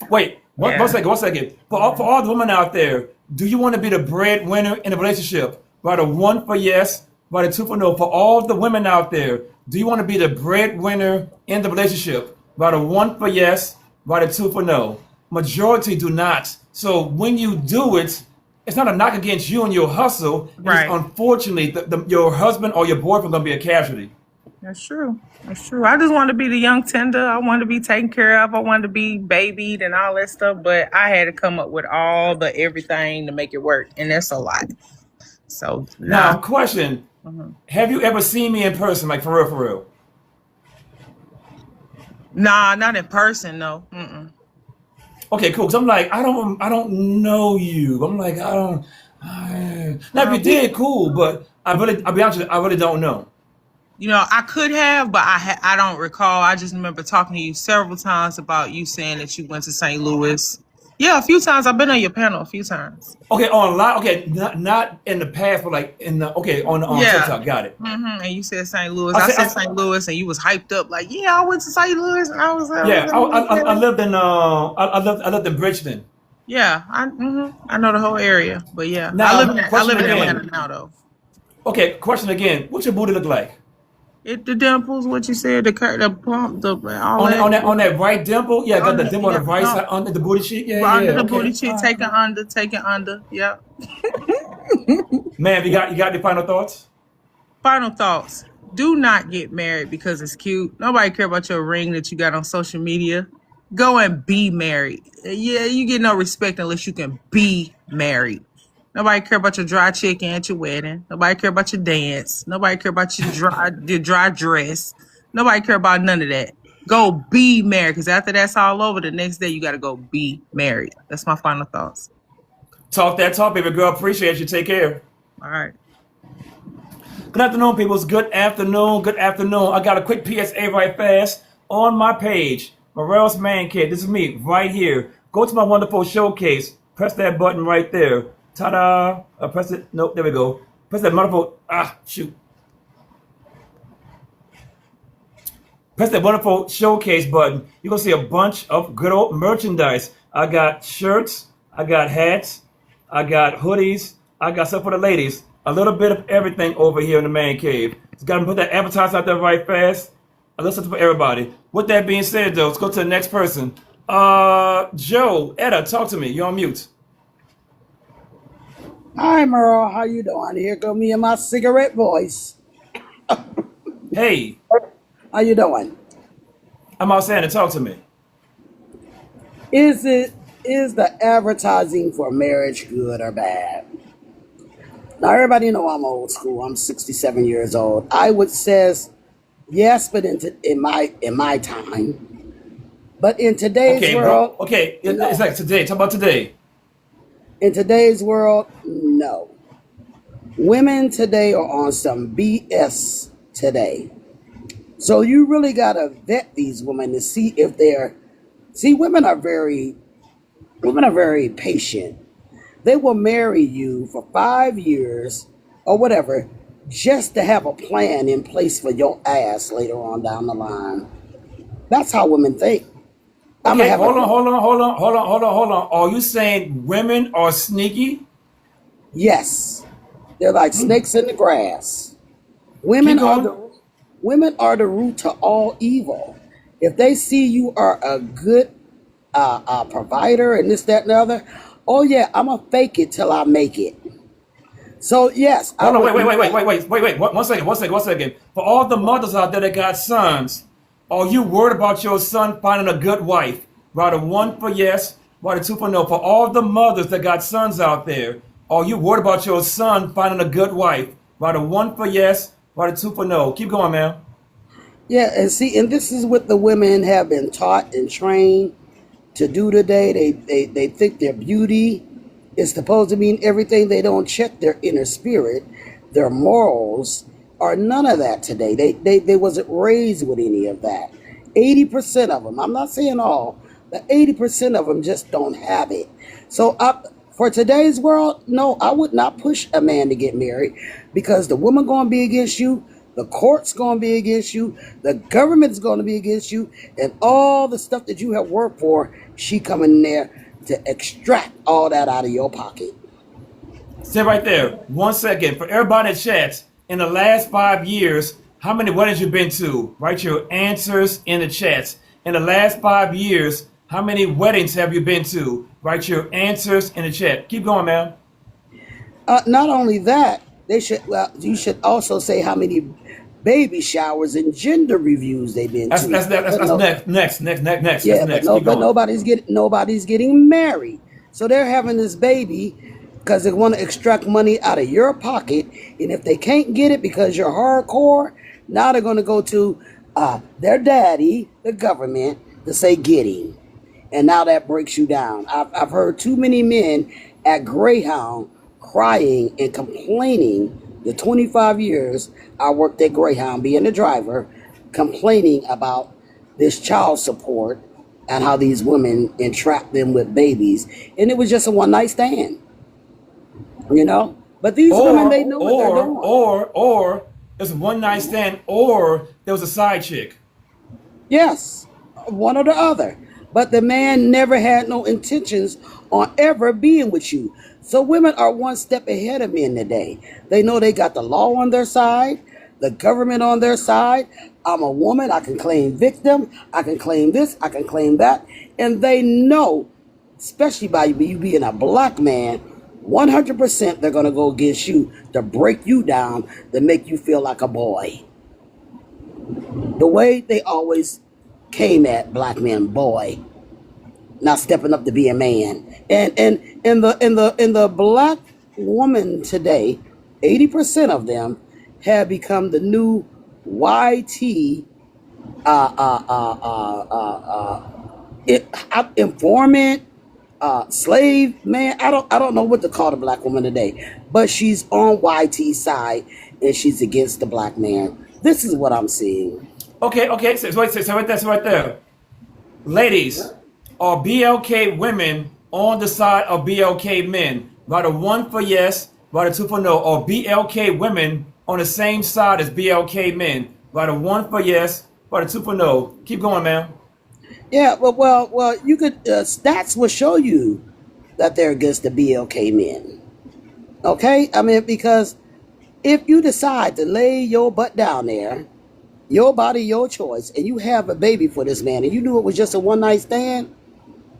S1: Wait, one
S6: Yeah.
S1: second, 1 second. For all the women out there, do you want to be the breadwinner in a relationship? Write a one for yes, write a two for no. For all the women out there, do you want to be the breadwinner in the relationship? Write a one for yes, write a two for no. majority do not. So when you do it, it's not a knock against you and your hustle. It's just
S6: Right.
S1: unfortunately your husband or your boyfriend gonna be a casualty.
S6: That's true. That's true. I just wanted to be the young tender. I wanted to be taken care of. I wanted to be babied and all that stuff. But I had to come up with all the everything to make it work, and that's a lot. So nah.
S1: Now, question:
S6: Mhm.
S1: have you ever seen me in person, like for real, for real?
S6: Nah, not in person. No. Mm-mm.
S1: Okay, cool. Cause I'm like, I don't know you. I'm like, I don't. Now, if you did, cool. But I'll be honest with you, I really don't know.
S6: You know, I could have, but I don't recall. I just remember talking to you several times about you saying that you went to St. Louis. Yeah, a few times. I've been on your panel a few times.
S1: Okay, online. Okay, not in the past, but like in the on
S6: Yeah.
S1: TikTok. Got it.
S6: And you said St. Louis.
S1: I
S6: I
S1: said,
S6: said St. Louis, and you was hyped up like, yeah, I went to St. Louis, and I was
S1: yeah. I lived in I lived in Bridgeton.
S6: yeah, I know the whole area, but yeah,
S1: Now,
S6: I live in
S1: question
S6: Atlanta
S1: again.
S6: now though.
S1: Okay, question again. What's your booty look like?
S6: The dimples, what you said, the pump, all
S1: On that right dimple? Yeah, got the dimple on the right
S6: no,
S1: side under the booty cheek. Yeah,
S6: under the
S1: okay.
S6: booty cheek, take it under. Yeah.
S1: Man, you got any final thoughts?
S6: Final thoughts. Do not get married because it's cute. Nobody care about your ring that you got on social media. Go and be married. Yeah, you get no respect unless you can be married. Nobody care about your dry chicken at your wedding. Nobody care about your dance. Nobody care about your dry dress. Nobody care about none of that. Go be married, because after that's all over, the next day you got to go be married. That's my final thoughts.
S1: Talk that talk, baby girl. Appreciate you. Take care.
S6: All right.
S1: Good afternoon, peoples. Good afternoon. Good afternoon. I got a quick PSA right fast on my page. Morel's Man Cave. This is me right here. Go to my wonderful showcase. Press that button right there. Ta-da. Press it. Nope. There we go. Press that wonderful. Shoot. Press that wonderful showcase button. You're going to see a bunch of good old merchandise. I got shirts. I got hats. I got hoodies. I got stuff for the ladies. A little bit of everything over here in the man cave. Just got to put that advertisement out there right fast. A little something for everybody. With that being said, though, let's go to the next person. Joe, Etta, talk to me. You're on mute.
S7: Hi, Merle. How you doing? Here go me and my cigarette voice.
S1: Hey,
S7: How you doing?
S1: I'm outside to talk to me.
S7: Is the advertising for marriage good or bad? Now everybody know I'm old school. I'm 67 years old. I would says yes, but in my time. But in today's
S1: Okay,
S7: world,
S1: bro. Okay, it's
S7: no.
S1: like today. Talk about today.
S7: In today's world, no. Women today are on some BS today. So you really gotta vet these women to see if they're. See, women are very patient. They will marry you for 5 years or whatever just to have a plan in place for your ass later on down the line. That's how women think.
S1: Okay, hold on. Are you saying women are sneaky?
S7: Yes, they're like snakes in the grass.
S1: Keep
S7: Women
S1: going.
S7: are the root to all evil. If they see you are a good provider and this, that, and the other, oh yeah, I'm gonna fake it till I make it. So yes,
S1: Hold on, wait. One second. For all the mothers out there that got sons, are you worried about your son finding a good wife? Write a 1 for yes, write a 2 for no. For all the mothers that got sons out there, are you worried about your son finding a good wife? Write a 1 for yes, write a 2 for no. Keep going, man.
S7: Yeah, and see, and this is what the women have been taught and trained to do today. They think their beauty is supposed to mean everything. They don't check their inner spirit, their morals, or none of that today. They wasn't raised with any of that. 80% of them, I'm not saying all, but 80% of them just don't have it. So for today's world, no, I would not push a man to get married because the woman going to be against you. The court's going to be against you. The government's going to be against you. And all the stuff that you have worked for, she coming in there to extract all that out of your pocket.
S1: Stay right there. 1 second. For everybody in chats, in the last 5 years, how many weddings you been to? Write your answers in the chats. In the last 5 years, How many weddings have you been to? Write your answers in the chat. Keep going, man.
S7: Not only that, they should. Well, you should also say how many baby showers and gender reviews they've been
S1: That's
S7: to.
S1: that's that's,
S7: But
S1: that's
S7: no,
S1: next. That's
S7: yeah, but
S1: next.
S7: no,
S1: Keep
S7: but
S1: going.
S7: nobody's getting married. So they're having this baby because they want to extract money out of your pocket, and if they can't get it because you're hardcore, now they're going to go to their daddy, the government, to say get him, and now that breaks you down. I've heard too many men at Greyhound crying and complaining. The 25 years I worked at Greyhound, being a driver, complaining about this child support and how these women entrap them with babies, and it was just a one night stand, you know. But these women,
S1: Or
S7: they know what they're doing.
S1: or it's a one night stand, or there was a side chick.
S7: Yes, one or the other. But the man never had no intentions on ever being with you. So women are one step ahead of men today. They know they got the law on their side, the government on their side. I'm a woman. I can claim victim. I can claim this. I can claim that. And they know, especially by you being a black man, 100% they're going to go against you to break you down, to make you feel like a boy. The way they always came at black men, boy, not stepping up to be a man. And in the black woman today, 80% of them have become the new YT informant, slave man. I don't know what to call the black woman today, but she's on YT side and she's against the black man. This is what I'm seeing.
S1: Okay. So right there. Ladies, are BLK women on the side of BLK men? Write a 1 for yes, write a 2 for no. Or BLK women on the same side as BLK men? Write a 1 for yes, write a 2 for no. Keep going, man.
S7: Yeah, well, you could stats will show you that they're against the BLK men. Okay, I mean, because if you decide to lay your butt down there, your body, your choice, and you have a baby for this man, and you knew it was just a one night stand,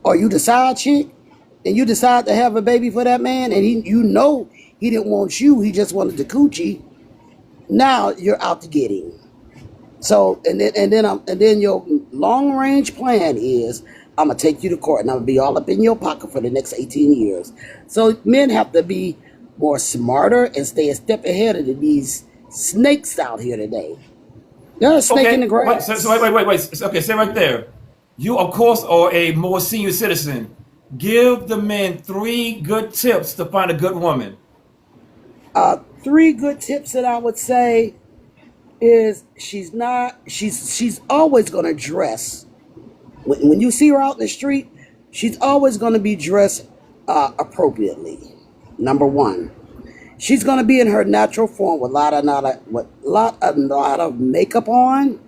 S7: or you the side chick, and you decide to have a baby for that man, and you know he didn't want you, he just wanted the coochie. Now you're out to get him. So and then your long range plan is I'm gonna take you to court and I'm gonna be all up in your pocket for the next 18 years. So men have to be more smarter and stay a step ahead of these snakes out here today. They're a snake in the
S1: Okay,
S7: grass.
S1: wait. Okay, stay right there. You, of course, are a more senior citizen. Give the men 3 good tips to find a good woman.
S7: 3 good tips that I would say is she's always gonna dress. When you see her out in the street, she's always gonna be dressed appropriately. Number 1. She's gonna be in her natural form with a lot of makeup on,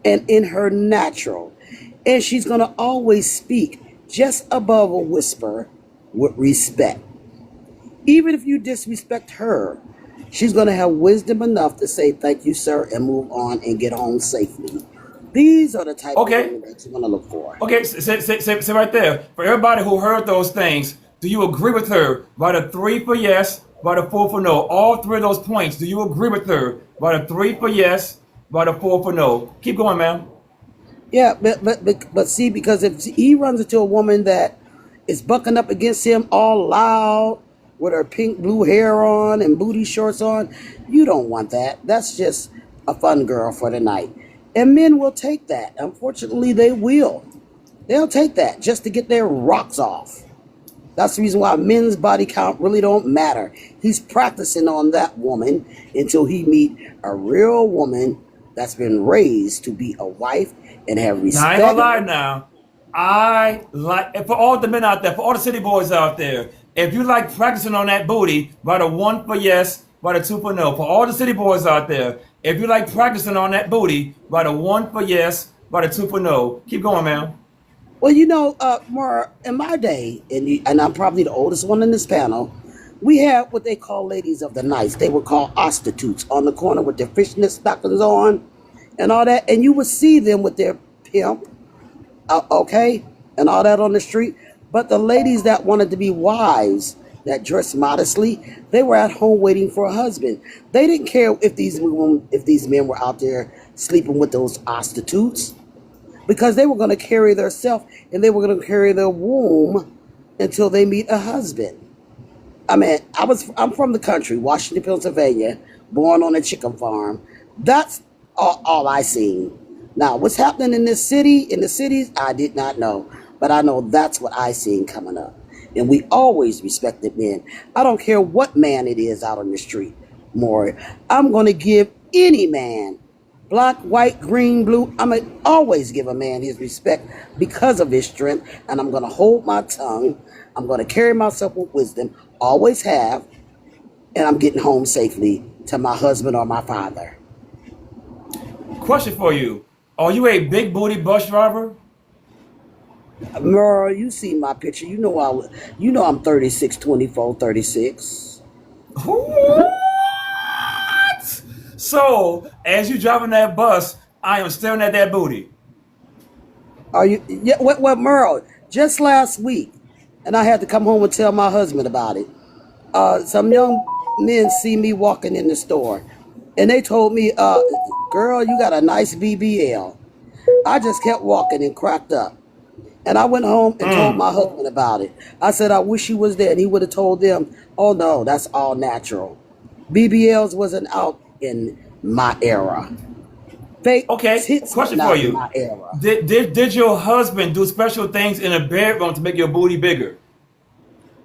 S7: and in her natural. And she's gonna always speak just above a whisper with respect. Even if you disrespect her, she's going to have wisdom enough to say thank you, sir, and move on and get home safely. These are the type of
S1: Okay,
S7: women that you're going to look for.
S1: okay, say right there. For everybody who heard those things, do you agree with her? Write a 3 for yes, write a 4 for no. All 3 of those points, do you agree with her? Write a 3 for yes, write a 4 for no. Keep going, ma'am.
S7: Yeah, but see, because if he runs into a woman that is bucking up against him all loud with her pink blue hair on and booty shorts on, you don't want that. That's just a fun girl for the night. And men will take that. Unfortunately, they will. They'll take that just to get their rocks off. That's the reason why men's body count really don't matter. He's practicing on that woman until he meet a real woman that's been raised to be a wife and have
S1: Now, I
S7: respect.
S1: ain't gonna lie now. I like, and for all the men out there, for all the city boys out there, if you like practicing on that booty, write a 1 for yes, write a 2 for no. For all the city boys out there, if you like practicing on that booty, write a 1 for yes, write a 2 for no. Keep going, man.
S7: Well, more in my day, and I'm probably the oldest one in this panel, we had what they call ladies of the night. They were called prostitutes on the corner with their fishnet stockings on and all that. And you would see them with their pimp, okay? and all that on the street. But the ladies that wanted to be wives, that dressed modestly, they were at home waiting for a husband. They didn't care if these men were out there sleeping with those prostitutes, because they were going to carry their self and they were going to carry their womb until they meet a husband. I mean, I'm from the country, Washington, Pennsylvania, born on a chicken farm. That's all I seen. Now, what's happening in the cities, I did not know, but I know that's what I seen coming up. And we always respected men. I don't care what man it is out on the street, Maury. I'm going to give any man, black, white, green, blue, I'm going to always give a man his respect because of his strength, and I'm going to hold my tongue. I'm going to carry myself with wisdom, always have, and I'm getting home safely to my husband or my father.
S1: Question for you. Are you a big booty bus driver?
S7: Merle, you see my picture. You know I'm 36, 24, 36.
S1: What? So, as you driving that bus, I am staring at that booty.
S7: Are you? Yeah. What, Merle? Just last week, and I had to come home and tell my husband about it. Some young men see me walking in the store, and they told me, "Girl, you got a nice BBL." I just kept walking and cracked up. And I went home and told my husband about it. I said, I wish he was there. And he would have told them, oh, no, that's all natural. BBLs wasn't out in my era. Fake
S1: Okay,
S7: tits
S1: question
S7: not
S1: for
S7: in
S1: you.
S7: my era.
S1: Did your husband do special things in the bedroom to make your booty bigger?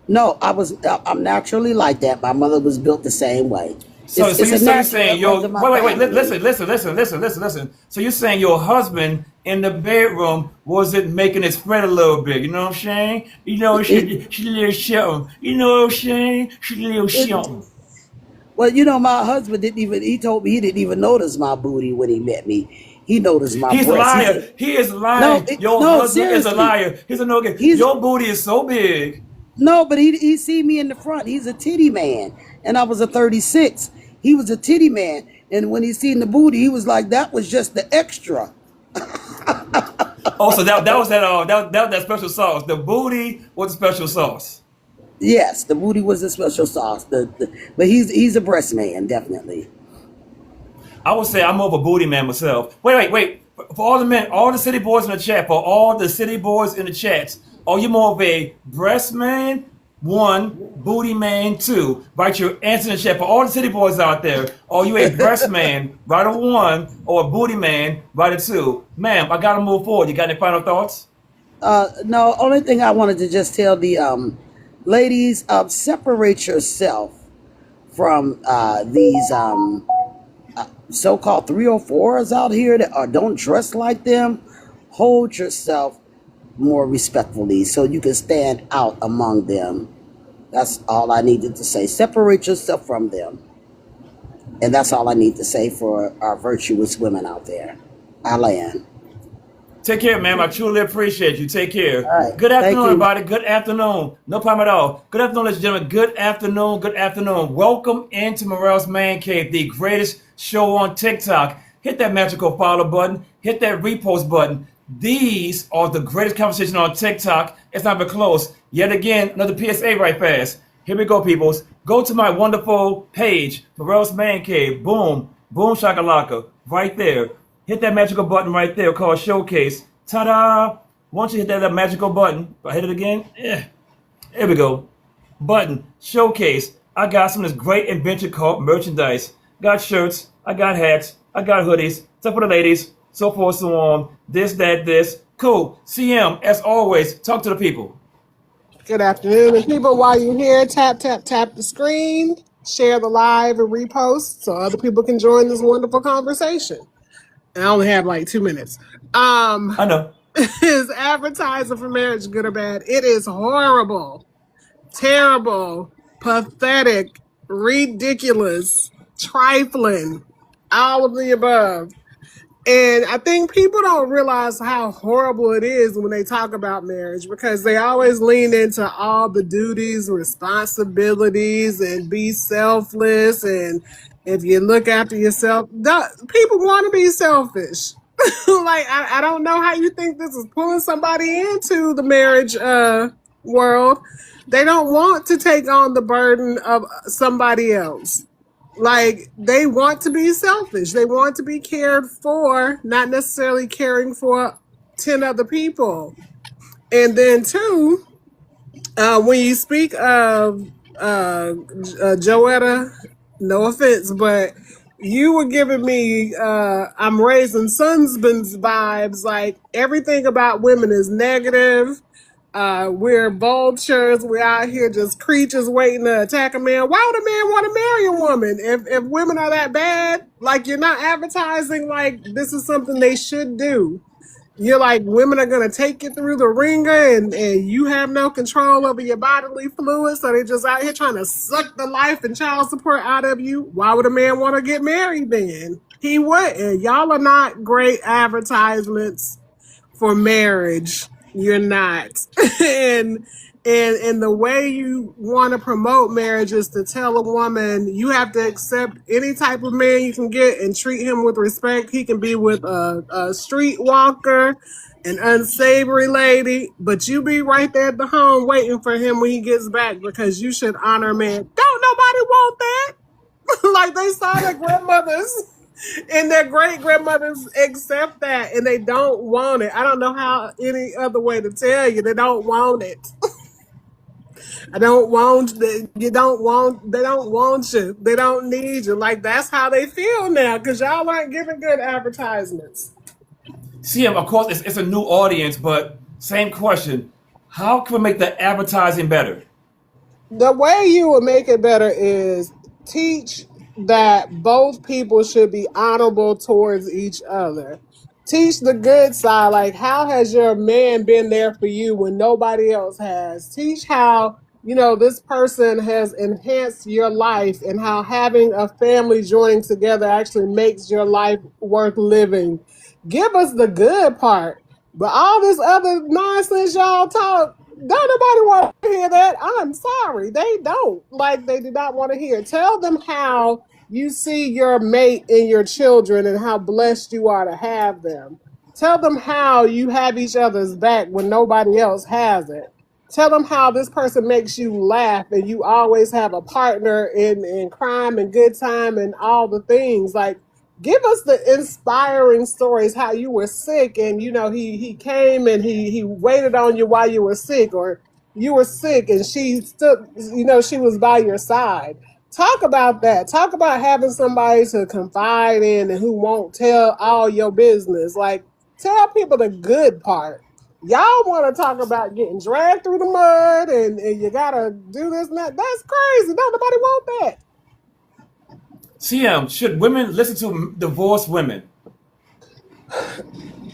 S7: No, I'm naturally like that. My mother was built the same way.
S1: So
S7: It's a
S1: you're
S7: natural
S1: saying
S7: that runs in my
S1: wait,
S7: family.
S1: listen. So you're saying your husband in the bedroom wasn't making it spread a little bit, you know what I'm saying? You know, she a little something. You know what I'm saying? She a little
S7: It,
S1: something.
S7: well, my husband he told me he didn't even notice my booty when he met me. He noticed my
S1: He's a
S7: breasts. He
S1: liar.
S7: said,
S1: He is
S7: no,
S1: lying. Your
S7: no,
S1: husband is a
S7: seriously.
S1: liar. He's a no good.
S7: He's
S1: Your booty is so big.
S7: No, but he see me in the front. He's a titty man, and I was a 36. He was a titty man, and when he seen the booty, he was like, "That was just the extra."
S1: Oh, so that was that special sauce. The booty was the special sauce.
S7: Yes, the booty was the special sauce. But he's a breast man, definitely.
S1: I would say I'm more of a booty man myself. Wait. For all the men, all the city boys in the chat, for all the city boys in the chats, are you more of a breast man? One, booty man. Two, write your answer in the chat. For all the city boys out there, are you a breast man? Write a one, or a booty man? Write a two. Ma'am, I gotta move forward. You got any final thoughts?
S7: No, only thing I wanted to just tell the ladies, separate yourself from these so-called 304s out here that don't dress like them. Hold yourself more respectfully so you can stand out among them. That's all I needed to say. Separate yourself from them. And that's all I need to say for our virtuous women out there. I land.
S1: Take care, ma'am. I truly appreciate you. Take care.
S7: All right.
S1: Good
S7: Thank
S1: afternoon,
S7: you.
S1: everybody. Good afternoon. No problem at all. Good afternoon, ladies and gentlemen. Good afternoon. Good afternoon. Welcome into Morel's Man Cave, the greatest show on TikTok. Hit that magical follow button. Hit that repost button. These are the greatest conversation on TikTok. It's not even close. Yet again, another PSA right fast. Here we go, peoples. Go to my wonderful page, Morel's Man Cave. Boom. Boom shakalaka. Right there. Hit that magical button right there called Showcase. Ta-da! Once you hit that magical button, if I hit it again, there we go. Button, Showcase. I got some of this great invention called merchandise. Got shirts, I got hats, I got hoodies, stuff for the ladies, so forth, so on. This, that, this. Cool. CM, as always, talk to the people.
S8: Good afternoon, and people. While you're here, tap the screen, share the live and repost so other people can join this wonderful conversation. And I only have like 2 minutes.
S1: I know.
S8: Is advertising for marriage good or bad? It is horrible, terrible, pathetic, ridiculous, trifling, all of the above. And I think people don't realize how horrible it is when they talk about marriage, because they always lean into all the duties, responsibilities, and be selfless. And if you look after yourself, people want to be selfish. Like I don't know how you think this is pulling somebody into the marriage world. They don't want to take on the burden of somebody else. Like they want to be selfish. They want to be cared for, not necessarily caring for 10 other people. And then two, when you speak of Joetta, no offense, but you were giving me I'm raising husbands vibes. Like everything about women is negative. We're vultures. We're out here just creatures waiting to attack a man. Why would a man want to marry a woman? If women are that bad, like you're not advertising like this is something they should do. You're like women are gonna take you through the ringer and you have no control over your bodily fluids, so they're just out here trying to suck the life and child support out of you. Why would a man want to get married then? He wouldn't. Y'all are not great advertisements for marriage. You're not. and and the way you want to promote marriage is to tell a woman you have to accept any type of man you can get and treat him with respect. He can be with a streetwalker, an unsavory lady, but you be right there at the home waiting for him when he gets back because you should honor a man. Don't nobody want that. Like they saw their grandmothers and their great grandmothers accept that and they don't want it. I don't know how any other way to tell you. They don't want it. I don't want you don't want they don't want you. They don't need you. Like that's how they feel now because y'all aren't giving good advertisements.
S1: See, of course, it's a new audience, but same question. How can we make the advertising better?
S8: The way you would make it better is teach that both people should be honorable towards each other. Teach the good side, like how has your man been there for you when nobody else has? Teach how, this person has enhanced your life and how having a family joining together actually makes your life worth living. Give us the good part. But all this other nonsense y'all talk, don't nobody want to hear that. I'm sorry. They don't. Like, they do not want to hear. Tell them how you see your mate and your children and how blessed you are to have them. Tell them how you have each other's back when nobody else has it. Tell them how this person makes you laugh and you always have a partner in crime and good time and all the things. Like, give us the inspiring stories how you were sick and he came and he waited on you while you were sick, or you were sick and she stood, she was by your side. Talk about that. Talk about having somebody to confide in and who won't tell all your business. Like, tell people the good part. Y'all want to talk about getting dragged through the mud and you gotta do this and that. That's crazy. Don't nobody want that.
S1: CM, should women listen to divorced women?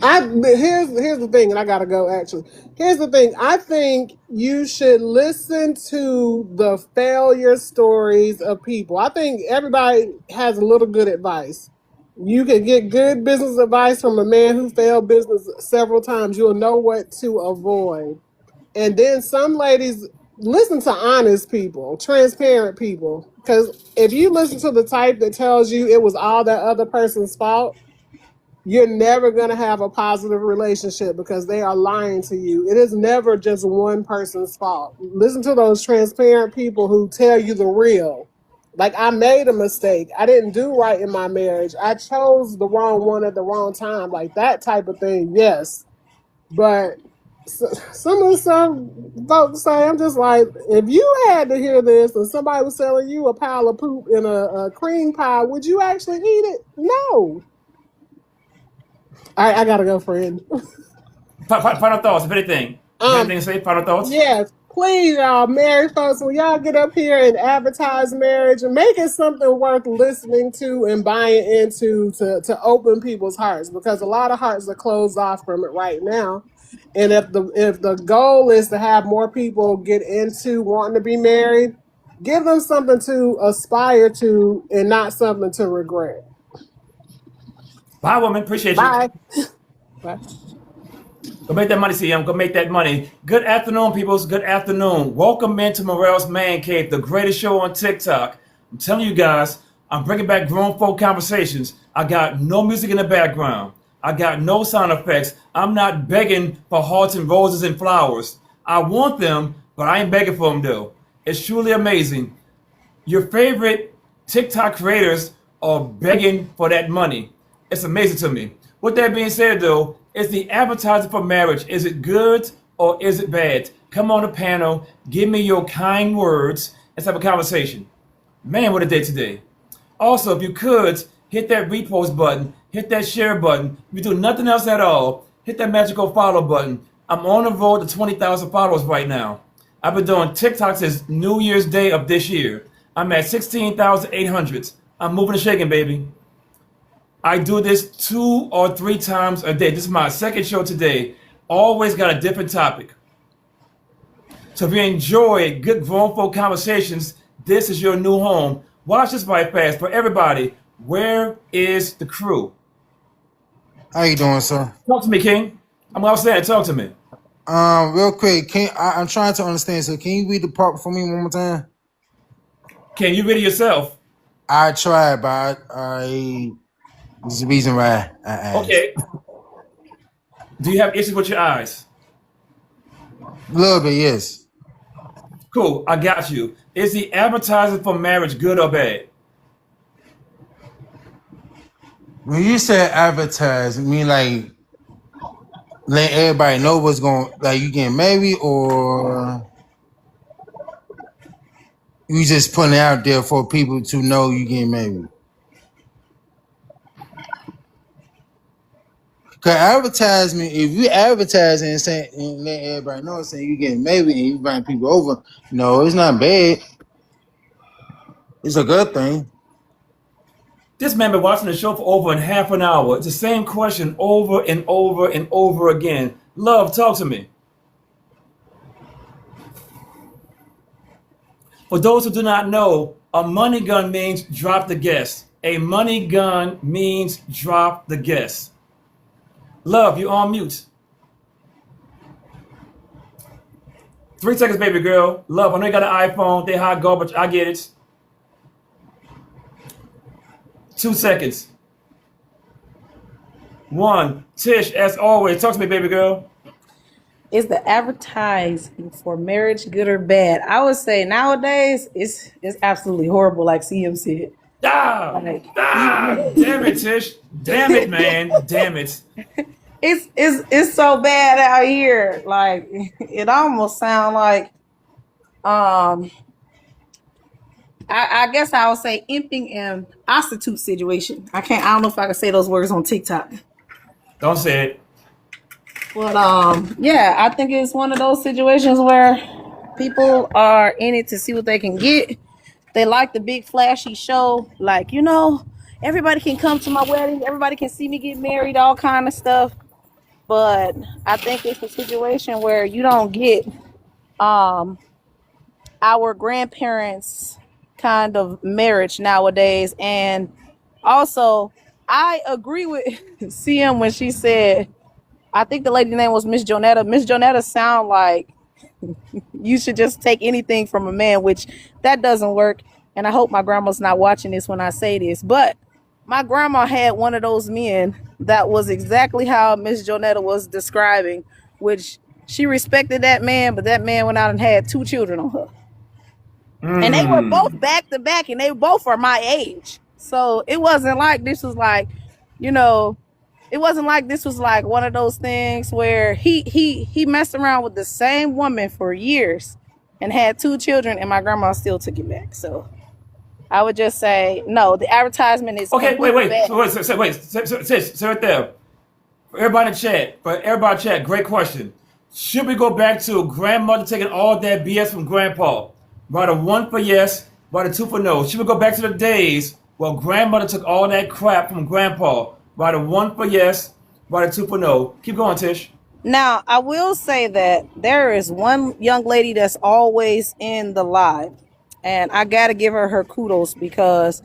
S8: Here's the thing, and I gotta go actually. Here's the thing. I think you should listen to the failure stories of people. I think everybody has a little good advice. You can get good business advice from a man who failed business several times. You'll know what to avoid. And then some ladies listen to honest people, transparent people. Because if you listen to the type that tells you it was all that other person's fault, you're never going to have a positive relationship because they are lying to you. It is never just one person's fault. Listen to those transparent people who tell you the real. Like, I made a mistake. I didn't do right in my marriage. I chose the wrong one at the wrong time. Like that type of thing, yes. But some of the folks say, I'm just like, if you had to hear this and somebody was selling you a pile of poop in a cream pie, would you actually eat it? No. All right, I gotta go, friend.
S1: Final thoughts, if anything. Anything to say? Final thoughts?
S8: Yes, please, y'all, married folks, when y'all get up here and advertise marriage and make it something worth listening to and buying into to open people's hearts, because a lot of hearts are closed off from it right now. And if the goal is to have more people get into wanting to be married, give them something to aspire to and not something to regret.
S1: Bye, woman. Appreciate
S8: Bye.
S1: you.
S8: Bye.
S1: Go make that money, CM. Go make that money. Good afternoon, peoples. Good afternoon. Welcome into Morel's Man Cave, the greatest show on TikTok. I'm telling you guys, I'm bringing back grown folk conversations. I got no music in the background. I got no sound effects. I'm not begging for hearts and roses and flowers. I want them, but I ain't begging for them though. It's truly amazing. Your favorite TikTok creators are begging for that money. It's amazing to me. With that being said, though, is the advertising for marriage, is it good or is it bad? Come on the panel, give me your kind words. Let's have a conversation. Man, what a day today. Also, if you could, hit that repost button, hit that share button. If you do nothing else at all, hit that magical follow button. I'm on the road to 20,000 followers right now. I've been doing TikTok since New Year's Day of this year. I'm at 16,800. I'm moving and shaking, baby. I do this 2 or 3 times a day. This is my second show today. Always got a different topic. So if you enjoy good grown folk conversations, this is your new home. Watch this right fast. For everybody, where is the crew?
S9: How you doing, sir?
S1: Talk to me, King. I'm outside. Talk to me.
S9: Real quick, I'm trying to understand. So, can you read the part for me one more time?
S1: Can you read it yourself?
S9: I tried, but there's a reason why I asked.
S1: Okay. Do you have issues with your eyes?
S9: A little bit, yes.
S1: Cool. I got you. Is the advertising for marriage good or bad?
S9: When you said advertise, you mean like let everybody know what's going, like you getting married, or you just putting it out there for people to know you getting married? Cause advertisement, if you advertising and saying and let everybody know, saying you getting married and you buying people over, no, it's not bad. It's a good thing.
S1: This man been watching the show for over a half an hour. It's the same question over and over and over again. Love, talk to me. For those who do not know, a money gun means drop the guess. A money gun means drop the guess. Love, you on mute. 3 seconds, baby girl. Love, I know you got an iPhone. They hot garbage. I get it. 2 seconds. 1. Tish, as always, talk to me, baby girl.
S10: Is the advertising for marriage good or bad? I would say nowadays it's absolutely horrible, like CM said.
S1: Damn it, Tish. Damn it, man. Damn it.
S10: It's so bad out here. Like it almost sounds like I guess I would say imping and prostitute situation. I don't know if I can say those words on TikTok.
S1: Don't say it.
S10: But yeah, I think it's one of those situations where people are in it to see what they can get. They like the big flashy show, like, everybody can come to my wedding, everybody can see me get married, all kind of stuff. But I think it's a situation where you don't get our grandparents' kind of marriage nowadays. And also, I agree with CM when she said, I think the lady's name was Miss Jonetta. Miss Jonetta sound like you should just take anything from a man, which that doesn't work. And I hope my grandma's not watching this when I say this, but my grandma had one of those men that was exactly how Miss Jonetta was describing, which she respected that man, but that man went out and had 2 children on her. And they were both back to back, and they both are my age. So it wasn't like this was like, it wasn't like this was like one of those things where he messed around with the same woman for years and had 2 children, and my grandma still took it back. So I would just say no. The advertisement is
S1: okay. Wait,
S10: bad.
S1: Sit right there. For everybody in chat, great question. Should we go back to grandmother taking all that BS from grandpa? Write a 1 for yes, write a 2 for no. Should we go back to the days where grandmother took all that crap from grandpa? Write a 1 for yes, write a 2 for no. Keep going, Tish.
S10: Now, I will say that there is one young lady that's always in the live, and I got to give her kudos because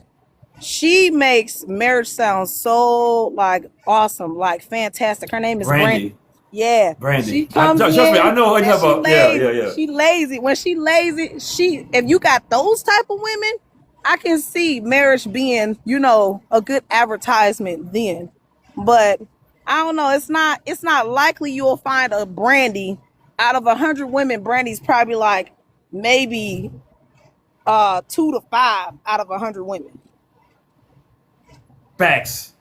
S10: she makes marriage sound so like awesome, like fantastic. Her name is Brandy. Yeah,
S1: Brandy.
S10: She comes
S1: trust me, I know her. Yeah.
S10: She lazy. When she lazy, if you got those type of women, I can see marriage being, a good advertisement then. But I don't know. It's not likely you'll find a Brandy out of 100 women. Brandy's probably like maybe 2 to 5 out of 100 women.
S1: Facts.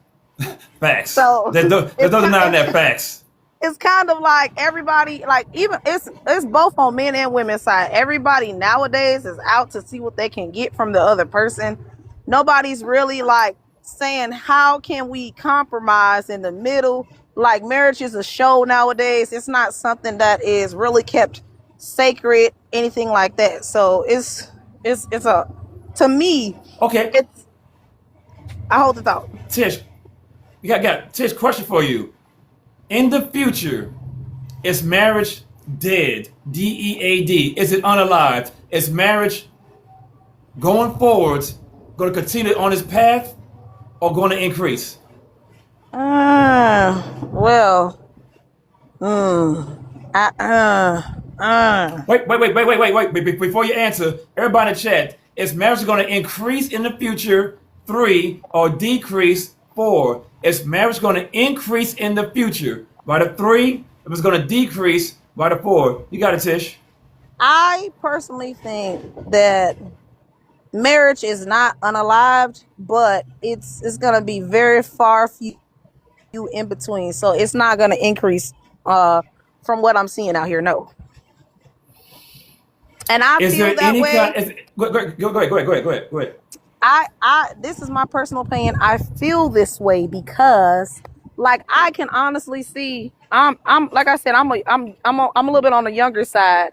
S1: Facts.
S10: So
S1: There's
S10: it's
S1: no denying
S10: it's
S1: that facts.
S10: it's kind of like everybody, like, even it's both on men and women's side. Everybody nowadays is out to see what they can get from the other person. Nobody's really like saying how can we compromise in the middle. Like, marriage is a show nowadays. It's not something that is really kept sacred, anything like that. So it's a, to me,
S1: Okay,
S10: it's, I hold the thought.
S1: Tish, got Tish, question for you. In the future, is marriage dead? DEAD. Is it unalived? Is marriage going forward going to continue on its path or going to increase?
S10: Well,
S1: Wait. Before you answer, everybody in the chat, is marriage going to increase in the future? 3, or decrease? 4. Is marriage going to increase in the future? By the 3, if it's going to decrease by the 4. You got it, Tish.
S10: I personally think that marriage is not unalived, but it's gonna be very far few in between. So it's not gonna increase from what I'm seeing out here. No. And I
S1: Is
S10: feel
S1: there
S10: that
S1: any
S10: way.
S1: kind? Go ahead.
S10: I this is my personal opinion. I feel this way because, like, I can honestly see, I'm like I said, I'm a little bit on the younger side,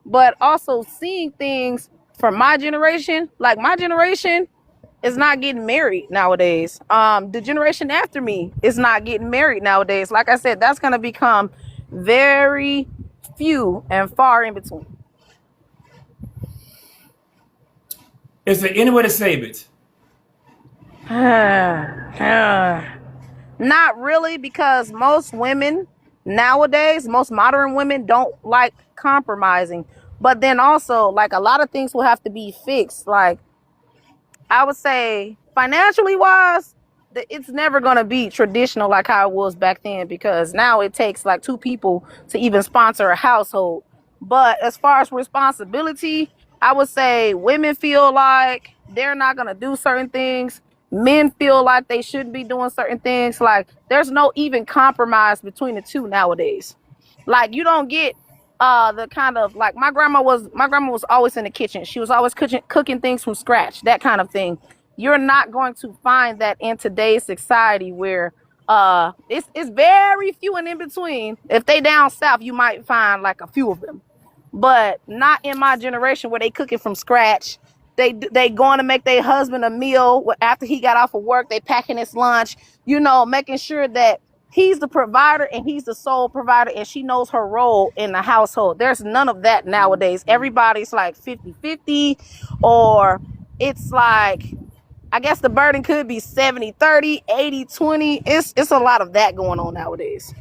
S10: but also seeing things from my generation. Like, my generation is not getting married nowadays. The generation after me is not getting married nowadays. Like I said, that's gonna become very few and far in between.
S1: Is there any way to save it?
S10: Not really, because most women nowadays, most modern women, don't like compromising. But then also, like, a lot of things will have to be fixed. Like, I would say, financially wise, it's never going to be traditional like how it was back then, because now it takes like 2 people to even sponsor a household. But as far as responsibility, I would say women feel like they're not going to do certain things. Men feel like they shouldn't be doing certain things. Like, there's no even compromise between the two nowadays. Like, you don't get the kind of, like, my grandma was always in the kitchen. She was always cooking things from scratch, that kind of thing. You're not going to find that in today's society, where it's very few and in between. If they down south, you might find like a few of them, but not in my generation where they cooking from scratch. They going to make their husband a meal after he got off of work. They packing his lunch, making sure that he's the provider and he's the sole provider, and she knows her role in the household. There's none of that nowadays. Everybody's like 50-50, or it's like, I guess the burden could be 70-30, 80-20. It's a lot of that going on nowadays.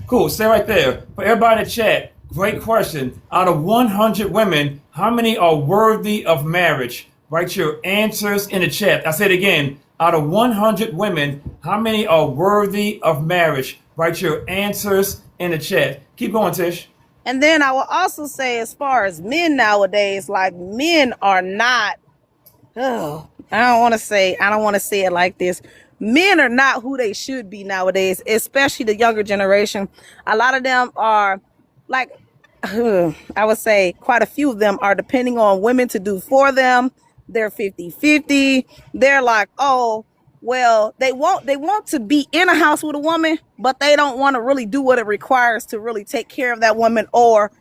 S1: Cool. Stay right there. For everybody in the chat, great question. Out of 100 women, how many are worthy of marriage? Write your answers in the chat. I said it again. Out of 100 women, how many are worthy of marriage? Write your answers in the chat. Keep going, Tish.
S10: And then I will also say, as far as men nowadays, like, men are not, I don't want to say it like this. Men are not who they should be nowadays, especially the younger generation. A lot of them are like, I would say quite a few of them are depending on women to do for them. They're 50-50. They're like, oh, well, they want to be in a house with a woman, but they don't want to really do what it requires to really take care of that woman. Or,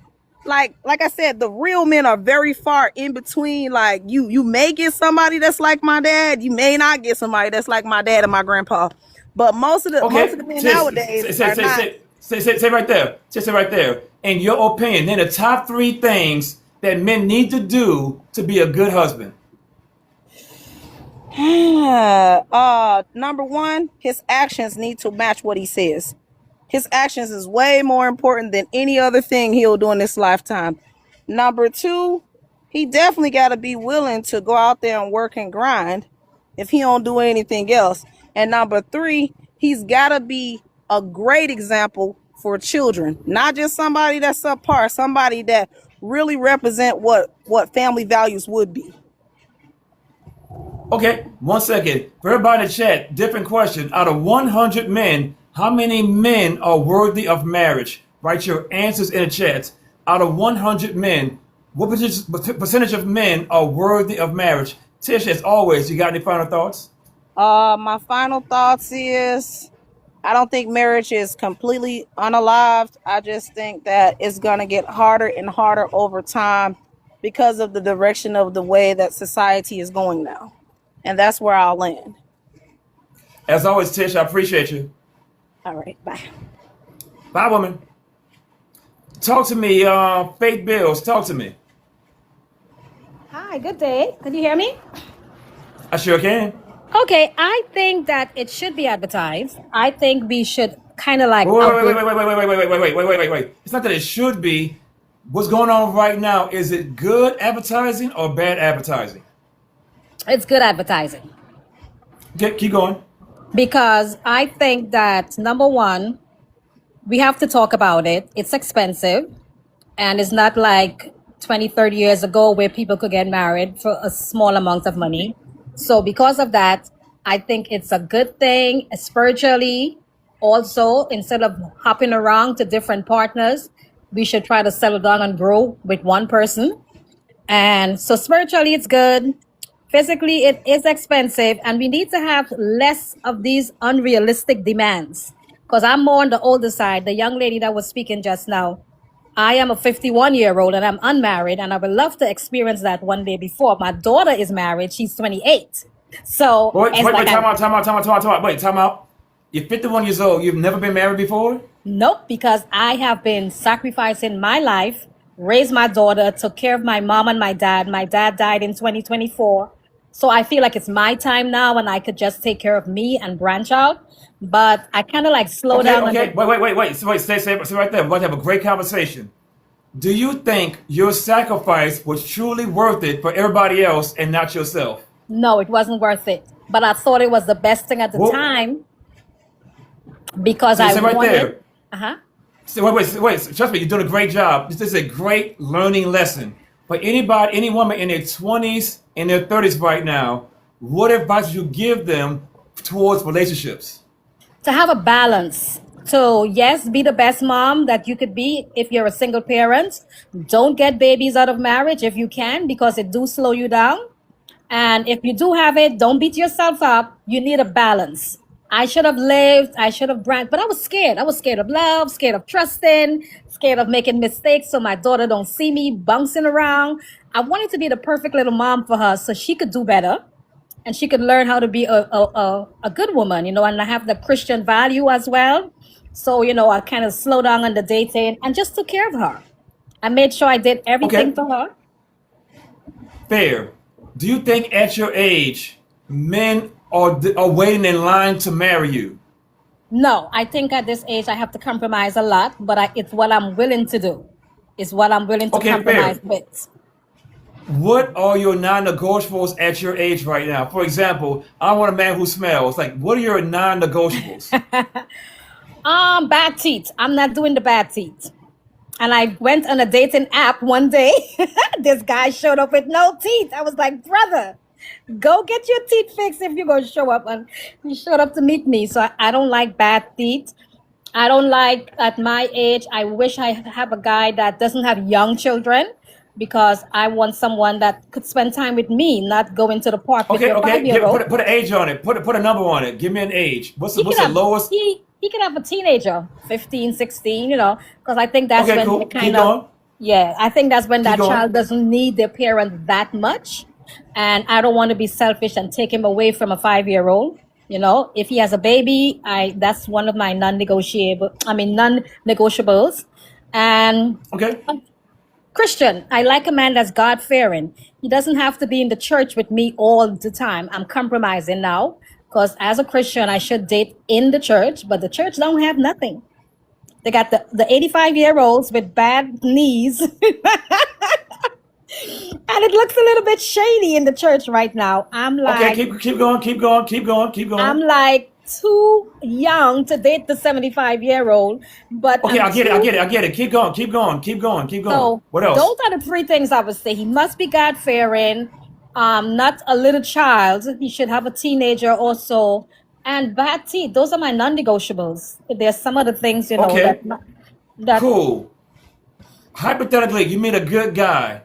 S10: like I said, the real men are very far in between. Like, you may get somebody that's like my dad. You may not get somebody that's like my dad and my grandpa. But most of the men nowadays are not.
S1: Say right there. Just say right there. In your opinion, then the top 3 things that men need to do to be a good husband.
S10: Number 1, his actions need to match what he says. His actions is way more important than any other thing he'll do in this lifetime. Number 2, he definitely got to be willing to go out there and work and grind if he don't do anything else. And number 3, he's got to be a great example for children, not just somebody that's subpar, somebody that really represent what family values would be.
S1: Okay, 1 second. For everybody in the chat, different question. Out of 100 men, how many men are worthy of marriage? Write your answers in the chat. Out of 100 men, what percentage of men are worthy of marriage? Tish, as always, you got any final thoughts?
S10: My final thoughts is I don't think marriage is completely unalived. I just think that it's going to get harder and harder over time because of the direction of the way that society is going now. And that's where I'll land.
S1: As always, Tish, I appreciate you.
S10: All right, bye.
S1: Bye, woman. Talk to me, Faith Bills. Talk to me.
S11: Hi, good day. Can you hear me?
S1: I sure can.
S11: Okay, I think that it should be advertised. I think we should kind of like
S1: Wait. It's not that it should be. What's going on right now? Is it good advertising or bad advertising?
S11: It's good advertising
S1: Okay, keep going.
S11: because I think that number one, we have to talk about it. It's expensive and it's not like 20, 30 years ago where people could get married for a small amount of money. So because of that, I think it's a good thing spiritually. Also, instead of hopping around to different partners, we should try to settle down and grow with one person. And so spiritually, it's good. Physically, it is expensive, and we need to have less of these unrealistic demands. Because I'm more on the older side. The young lady that was speaking just now, I am a 51-year-old and I'm unmarried, and I would love to experience that one day before. My daughter is married; she's 28. So
S1: Wait,
S11: it's
S1: wait,
S11: like
S1: wait, time out. Wait, time out. You're 51 years old. You've never been married before?
S11: nope, because I have been sacrificing my life, raised my daughter, took care of my mom and my dad. My dad died in 2024. So I feel like it's my time now and I could just take care of me and branch out. But I kind of like slow
S1: Okay,
S11: down on
S1: okay.
S11: the.
S1: Wait. Stay right there. We're going to have a great conversation. Do you think your sacrifice was truly worth it for everybody else and not yourself?
S11: No, it wasn't worth it. But I thought it was the best thing at the
S1: Well,
S11: time because
S1: so you
S11: I
S1: say right
S11: wanted.
S1: there.
S11: Uh-huh.
S1: So wait. Trust me, you're doing a great job. This is a great learning lesson. For anybody, any woman in their 20s, in their 30s right now, what advice would you give them towards relationships?
S11: To have a balance. So yes, be the best mom that you could be if you're a single parent. Don't get babies out of marriage if you can, because it do slow you down. And if you do have it, don't beat yourself up. You need a balance. I should have lived, I should have branched, but I was scared. I was scared of love, scared of trusting, scared of making mistakes so my daughter don't see me bouncing around. I wanted to be the perfect little mom for her so she could do better and she could learn how to be a good woman, and I have the Christian value as well. So, I kind of slowed down on the dating and just took care of her. I made sure I did everything
S1: Okay,
S11: for her.
S1: fair. Do you think at your age, men are waiting in line to marry you?
S11: No, I think at this age I have to compromise a lot, but it's what I'm willing to do. It's what I'm willing to
S1: Okay,
S11: compromise
S1: fair.
S11: with.
S1: What are your non-negotiables at your age right now? For example, I want a man who smells. Like, what are your non-negotiables?
S11: Bad teeth. I'm not doing the bad teeth. And I went on a dating app one day. This guy showed up with no teeth. I was like, brother, go get your teeth fixed if you're going to show up. And he showed up to meet me. So I don't like bad teeth. I don't like at my age. I wish I have a guy that doesn't have young children because I want someone that could spend time with me, not go into the park with
S1: Okay,
S11: your
S1: okay.
S11: 5-year-old.
S1: Put an age on it. Put a number on it. Give me an age. What's
S11: He
S1: what's
S11: can
S1: the
S11: have
S1: lowest?
S11: he can have a teenager, 15, 16, because I think that's
S1: Okay,
S11: when they
S1: cool. Keep
S11: kind of,
S1: going.
S11: yeah, I think that's when
S1: Keep
S11: that
S1: going.
S11: child doesn't need their parent that much. And I don't want to be selfish and take him away from a 5-year-old. If he has a baby, that's one of my non-negotiables. And
S1: Okay.
S11: Christian, I like a man that's God-fearing. He doesn't have to be in the church with me all the time. I'm compromising now because as a Christian, I should date in the church, but the church don't have nothing. They got the 85-year-olds with bad knees. And it looks a little bit shady in the church right now. I'm
S1: Okay.
S11: like,
S1: Keep going.
S11: I'm like, too young to date the 75-year-old, but
S1: Okay,
S11: I'm
S1: I get it. I
S11: too.
S1: get it. I get it. Keep going. Keep going. Keep going. Keep going.
S11: So
S1: What
S11: those
S1: else?
S11: are the three things I would say. He must be God fearing, not a little child. He should have a teenager or so, and bad teeth. Those are my non-negotiables. There's some other things, that
S1: Okay,
S11: that
S1: cool. Hypothetically, you meet a good guy.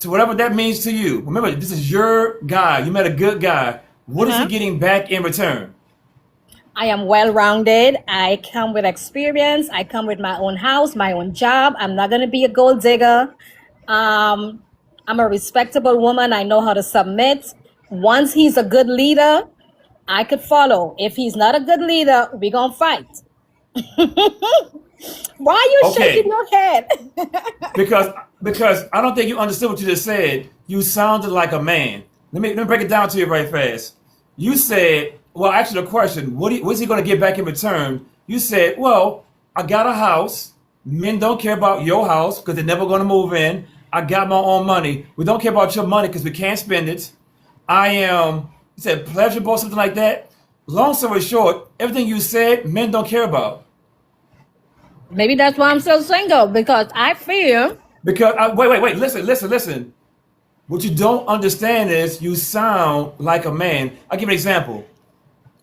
S1: To whatever that means to you. Remember, this is your guy. You met a good guy. What is he
S11: uh-huh.
S1: getting back in return?
S11: I am well rounded. I come with experience. I come with my own house, my own job. I'm not going to be a gold digger. Um, I'm a respectable woman. I know how to submit. Once he's a good leader, I could follow. If he's not a good leader, we're going to fight. Why are you shaking
S1: Okay,
S11: your head?
S1: because because I don't think you understood what you just said. You sounded like a man. Let me break it down to you very fast. You said, well, actually, the question, what's he going to get back in return? You said, well, I got a house. Men don't care about your house because they're never going to move in. I got my own money. We don't care about your money because we can't spend it. I am, you said pleasurable, something like that. Long story short, everything you said, men don't care about.
S11: Maybe that's why I'm still single, because I feel.
S1: Because wait, listen. What you don't understand is you sound like a man. I'll give you an example.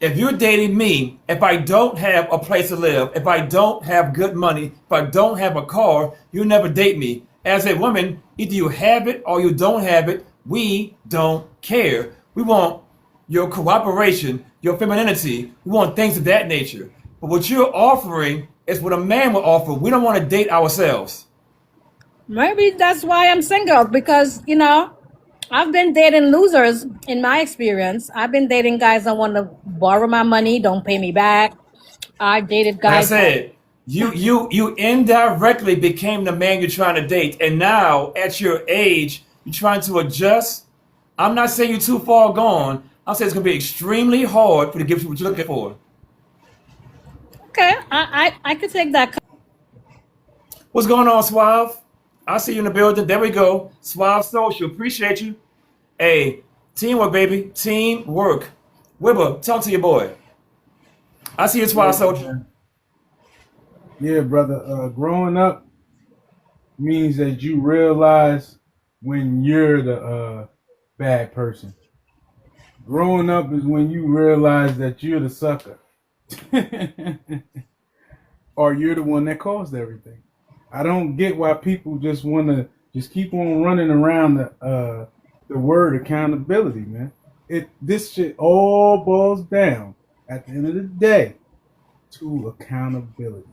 S1: If you're dating me, if I don't have a place to live, if I don't have good money, if I don't have a car, you'll never date me. As a woman, either you have it or you don't have it. We don't care. We want your cooperation, your femininity. We want things of that nature. But what you're offering is what a man would offer. We don't want to date ourselves.
S11: Maybe that's why I'm single, because I've been dating losers in my experience. I've been dating guys that want to borrow my money, don't pay me back. I dated
S1: Like I
S11: guys that.
S1: said, you indirectly became the man you're trying to date, and now at your age, you're trying to adjust. I'm not saying you're too far gone. I'm saying it's gonna be extremely hard for you to give you what you're looking for.
S11: Okay, I could take that.
S1: What's going on, Suave? I see you in the building. There we go. Suave Social. Appreciate you. Hey, teamwork, baby. Teamwork. Wibber, talk to your boy. I see you,
S12: Yeah,
S1: Suave Social.
S12: man. Yeah, brother. Growing up means that you realize when you're the bad person. Growing up is when you realize that you're the sucker, or you're the one that caused everything. I don't get why people just want to just keep on running around the word accountability, man. This shit all boils down at the end of the day to accountability.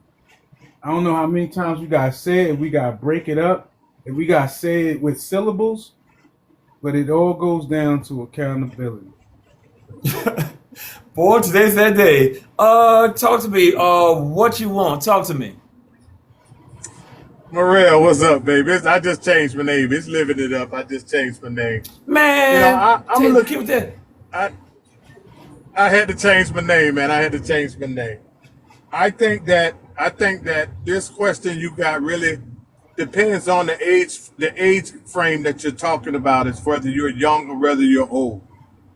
S12: I don't know how many times we gotta say it, we gotta break it up, and we gotta say it with syllables, but it all goes down to accountability.
S1: Boy, today's that day. Talk to me. What you want? Talk to me.
S13: Morel, what's up, baby? I just changed my name. It's living it up. I just changed my name.
S1: Man,
S13: I'm a look.
S1: keep that.
S13: I I had to change my name, man. I had to change my name. I think that this question you got really depends on the age frame that you're talking about, is whether you're young or whether you're old.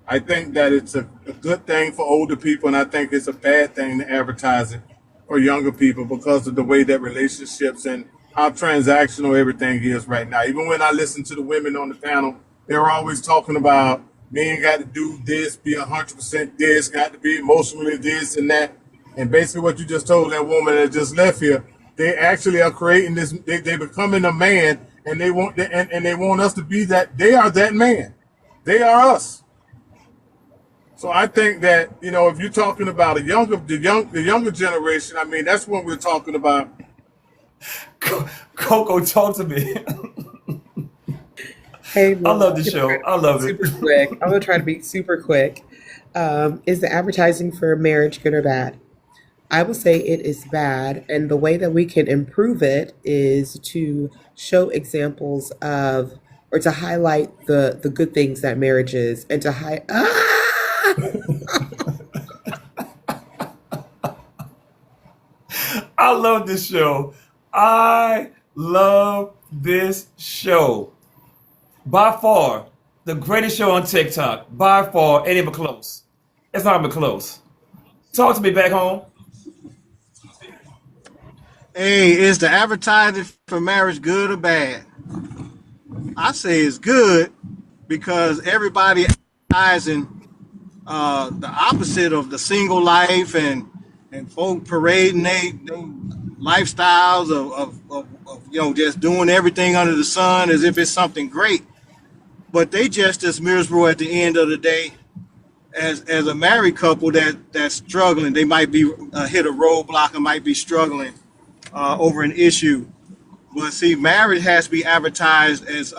S13: I think that it's a good thing for older people, and I think it's a bad thing to advertise it for younger people because of the way that relationships and how transactional everything is right now. Even when I listen to the women on the panel, they're always talking about men got to do this, be 100% this, got to be emotionally this and that. And basically, what you just told that woman that just left here, they actually are creating this. They becoming a man, and and they want us to be that. They are that man. They are us. So I think that if you're talking about the younger generation, I mean that's what we're talking about.
S1: Coco, talk to me.
S14: Hey,
S1: I
S14: Mo,
S1: love the
S14: I'm gonna try
S1: show.
S14: to
S1: I
S14: be
S1: love it.
S14: super quick. I'm gonna try to be super quick. Is the advertising for marriage good or bad? I would say it is bad, and the way that we can improve it is to show examples of, or to highlight the good things that marriage is, and to
S1: I love this show. I love this show. By far, the greatest show on TikTok. By far, ain't even close. It's not even close. Talk to me back home.
S15: Hey, is the advertising for marriage good or bad? I say it's good because everybody advertising the opposite of the single life and folk parading they lifestyles of just doing everything under the sun as if it's something great, but they just as miserable at the end of the day as a married couple that's struggling. They might be hit a roadblock and might be struggling over an issue. But see, marriage has to be advertised as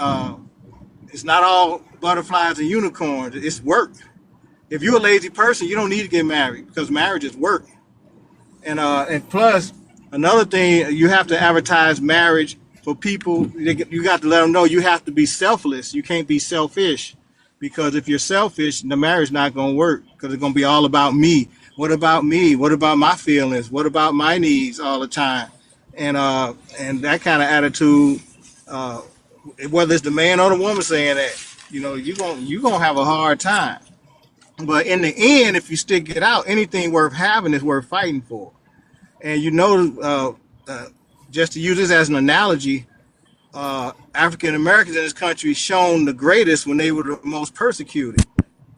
S15: it's not all butterflies and unicorns. It's work. If you're a lazy person, you don't need to get married because marriage is work. And plus, another thing, you have to advertise marriage for people. You got to let them know you have to be selfless. You can't be selfish, because if you're selfish, the marriage not going to work because it's going to be all about me. What about me? What about my feelings? What about my needs all the time? And that kind of attitude, uh, whether it's the man or the woman saying that, you gonna have a hard time. But in the end, if you stick it out, anything worth having is worth fighting for. And just to use this as an analogy, African Americans in this country shown the greatest when they were the most persecuted.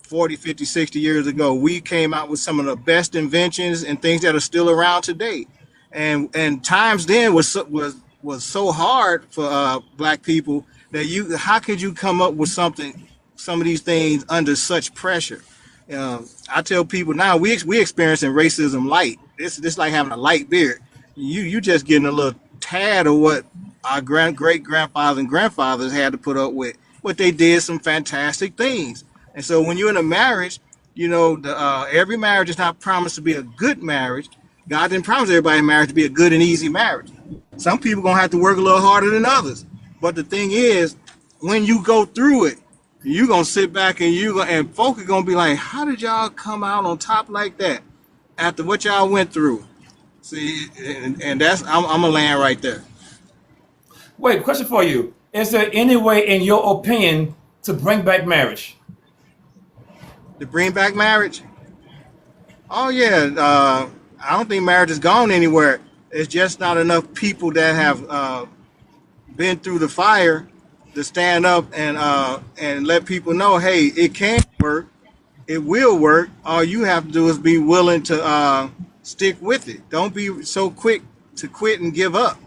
S15: 40, 50, 60 years ago, we came out with some of the best inventions and things that are still around today. And times then was so hard for black people that how could you come up with some of these things under such pressure? I tell people now we experiencing racism light. It's like having a light beard. You just getting a little tad of what our great grandfathers and grandfathers had to put up with. But they did some fantastic things. And so when you're in a marriage, every marriage is not promised to be a good marriage. God didn't promise everybody in marriage to be a good and easy marriage. Some people gonna have to work a little harder than others. But the thing is, when you go through it, you gonna sit back and folk are gonna be like, how did y'all come out on top like that after what y'all went through? See, and that's I'm gonna land right there.
S1: Wait, question for you. Is there any way, in your opinion, to bring back marriage?
S15: To bring back marriage? Oh yeah, I don't think marriage is gone anywhere. It's just not enough people that have been through the fire to stand up and let people know, hey, it can work, it will work. All you have to do is be willing to stick with it. Don't be so quick to quit and give up.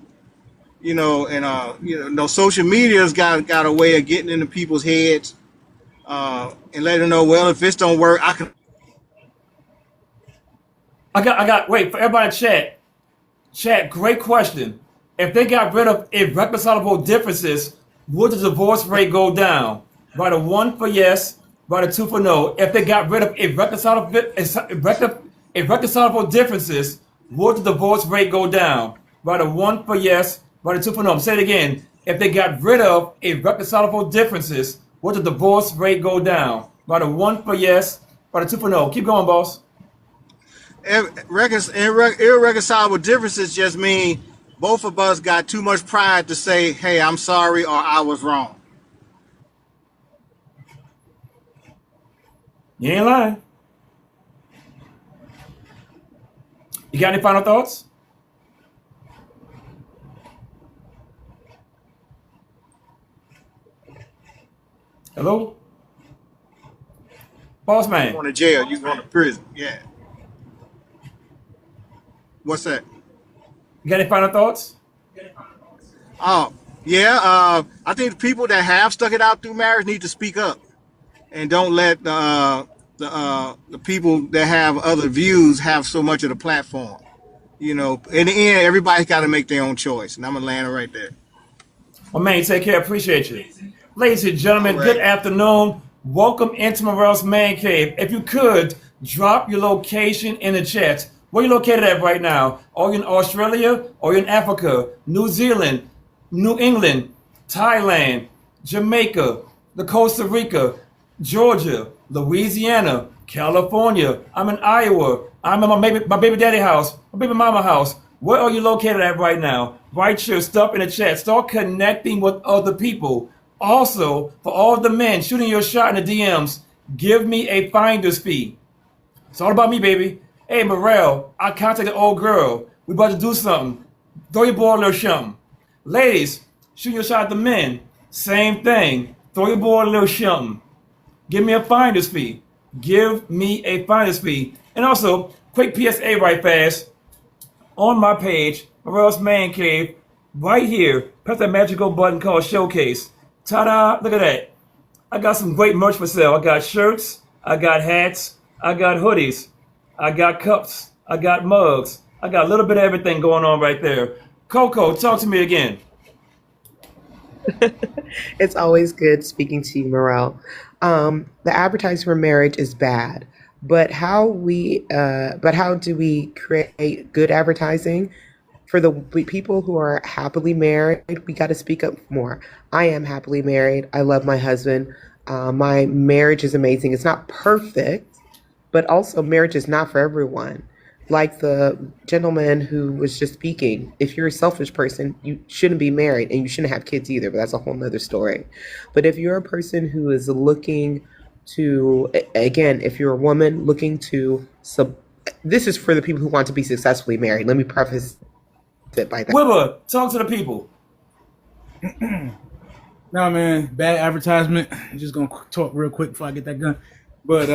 S15: Social media's got a way of getting into people's heads and letting them know, well, if this don't work, I can.
S1: Wait, for everybody in chat, great question. If they got rid of irreconcilable differences, would the divorce rate go down? Write a 1 for yes, write a 2 for no. If they got rid of irreconcilable differences, would the divorce rate go down? Write a 1 for yes, write a 2 for no. I'm saying it again. If they got rid of irreconcilable differences, would the divorce rate go down? Write a 1 for yes, write a 2 for no. Keep going, boss.
S15: Irreconcilable differences just mean both of us got too much pride to say, hey, I'm sorry, or I was wrong.
S1: You ain't lying. You got any final thoughts? Hello? Boss man.
S15: You going to jail, you going to prison. Yeah. What's that?
S1: You got any final thoughts?
S15: Oh, yeah. I think the people that have stuck it out through marriage need to speak up and don't let the people that have other views have so much of the platform. In the end, everybody's got to make their own choice. And I'm going to land it right there.
S1: Well, man, take care. Appreciate you. Ladies and gentlemen,
S15: All right.
S1: Good afternoon. Welcome into Morel's Man Cave. If you could, drop your location in the chat. Where are you located at right now? Are you in Australia? Are you in Africa, New Zealand, New England, Thailand, Jamaica, the Costa Rica, Georgia, Louisiana, California? I'm in Iowa. I'm in my baby daddy house, my baby mama house. Where are you located at right now? Write your stuff in the chat. Start connecting with other people. Also, for all the men shooting your shot in the DMs, give me a finder's fee. It's all about me, baby. Hey, Morel, I contacted old girl. We about to do something. Throw your boy a little something. Ladies, shoot your shot at the men. Same thing. Throw your boy a little something. Give me a finder's fee. Give me a finder's fee. And also, quick PSA right fast. On my page, Morel's Man Cave, right here, press that magical button called Showcase. Ta-da! Look at that. I got some great merch for sale. I got shirts, I got hats, I got hoodies, I got cups, I got mugs. I got a little bit of everything going on right there. Coco, talk to me again.
S14: It's always good speaking to you, Morel. The advertising for marriage is bad, but how do we create good advertising for the people who are happily married? We got to speak up more. I am happily married. I love my husband. My marriage is amazing. It's not perfect, but also marriage is not for everyone. Like the gentleman who was just speaking, if you're a selfish person, you shouldn't be married and you shouldn't have kids either, but that's a whole nother story. But if you're a person who is looking to, again, if you're a woman looking to, this is for the people who want to be successfully married. Let me preface it by that.
S1: Wilbur, talk to the people.
S12: Nah, man, bad advertisement. I'm just gonna talk real quick before I get that gun. But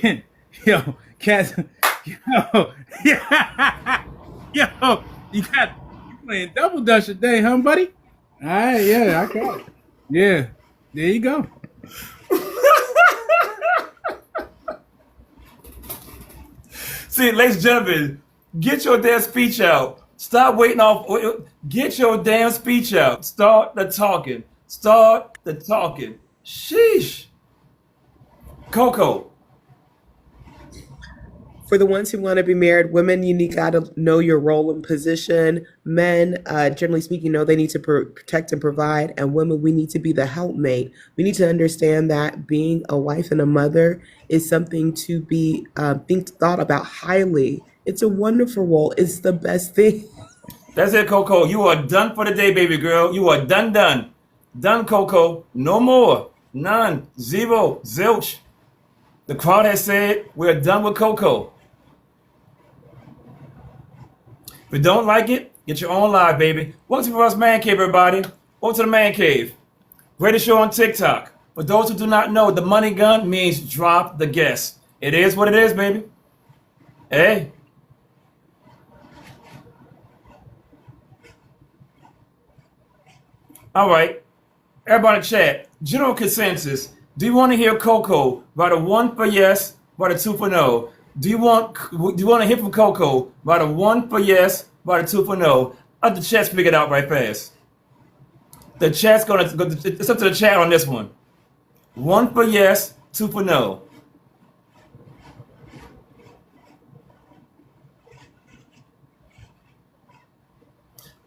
S12: yeah, yo, cats, yo, yeah, yo, you playing double dutch today, huh, buddy? All right, yeah, I got it. Yeah, there you go.
S1: See, ladies and gentlemen, get your damn speech out. Stop waiting off. Get your damn speech out. Start the talking. Start the talking. Sheesh. Coco.
S14: For the ones who want to be married, women, you got to know your role and position. Men, generally speaking, know they need to protect and provide. And women, we need to be the helpmate. We need to understand that being a wife and a mother is something to be thought about highly. It's a wonderful role. It's the best thing.
S1: That's it, Coco. You are done for the day, baby girl. You are done. Done, Coco. No more. None. Zero. Zilch. The crowd has said we're done with Coco. If you don't like it, get your own live, baby. Welcome to Russ Man Cave, everybody. Welcome to the Man Cave. Greatest show on TikTok. For those who do not know, the money gun means drop the guest. It is what it is, baby. Hey. All right. Everybody chat. General consensus. Do you want to hear Coco write a 1 for yes, write a 2 for no? Do you want to hear from Coco write a 1 for yes, write a 2 for no? Let the chat figure it out right fast. The chat's gonna go. It's up to the chat on this one. 1 for yes, 2 for no.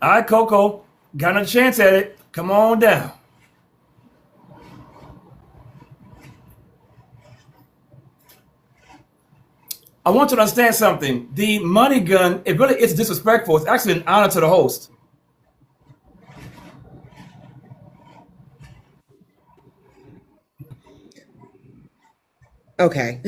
S1: All right, Coco, got another chance at it. Come on down. I want you to understand something. The money gun, it really is disrespectful. It's actually an honor to the host.
S14: Okay.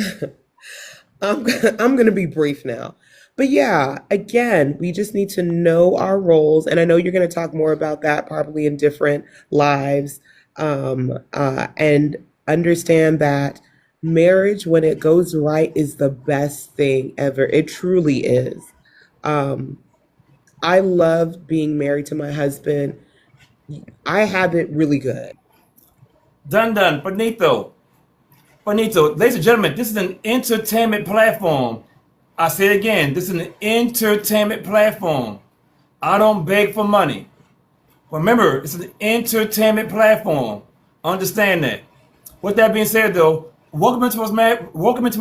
S14: I'm going to be brief now. But yeah, again, we just need to know our roles. And I know you're going to talk more about that probably in different lives. And understand that marriage, when it goes right, is the best thing ever. It truly is. I love being married to my husband. I have it really good.
S1: Done. Bonito. Ladies and gentlemen, this is an entertainment platform. I say it again, this is an entertainment platform. I don't beg for money. Remember, it's an entertainment platform. Understand that. With that being said, though, welcome into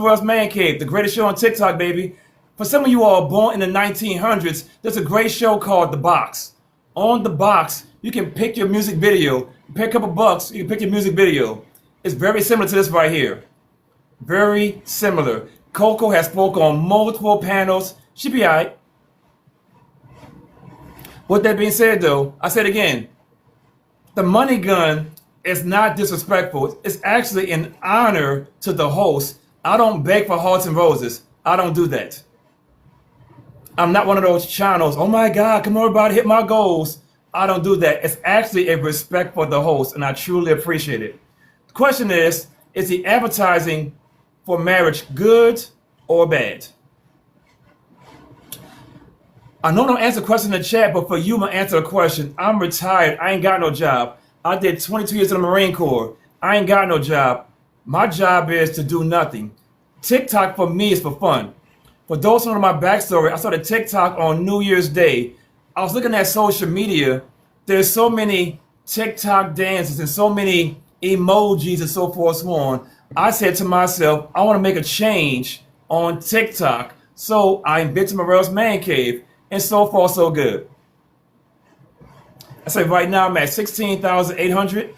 S1: Russ Man Cave, the greatest show on TikTok, baby. For some of you all born in the 1900s, there's a great show called The Box. On The Box, you can pick your music video. You pay a couple bucks, you can pick your music video. It's very similar to this right here. Very similar. Coco has spoke on multiple panels. She be all right. With that being said, though, I said again, the money gun is not disrespectful. It's actually an honor to the host. I don't beg for hearts and roses. I don't do that. I'm not one of those channels. Oh my God, come on, everybody, hit my goals. I don't do that. It's actually a respect for the host, and I truly appreciate it. The question is the advertising for marriage good or bad? I know don't answer questions in the chat, but for you, I'm gonna answer a question. I'm retired. I ain't got no job. I did 22 years in the Marine Corps. I ain't got no job. My job is to do nothing. TikTok for me is for fun. For those who know my backstory, I started TikTok on New Year's Day. I was looking at social media. There's so many TikTok dances and so many emojis and so forth and so on. I said to myself, I want to make a change on TikTok. So I invented Morel's Man Cave, and so far so good. I say right now I'm at 16,800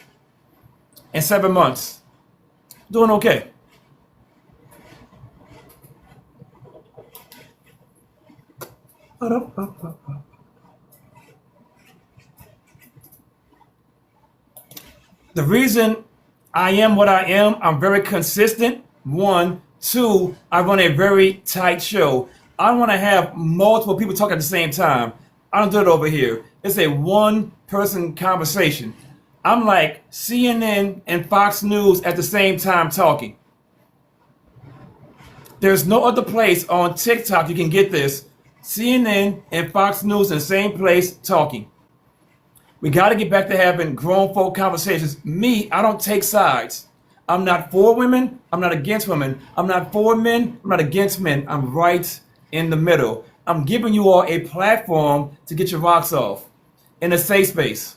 S1: in 7 months. Doing okay. The reason I am what I am, I'm very consistent. One, two, I run a very tight show. I want to have multiple people talk at the same time. I don't do it over here. It's a one-person conversation. I'm like CNN and Fox News at the same time talking. There's no other place on TikTok you can get this. CNN and Fox News in the same place talking. We got to get back to having grown folk conversations. Me, I don't take sides. I'm not for women. I'm not against women. I'm not for men. I'm not against men. I'm right in the middle. I'm giving you all a platform to get your rocks off in a safe space.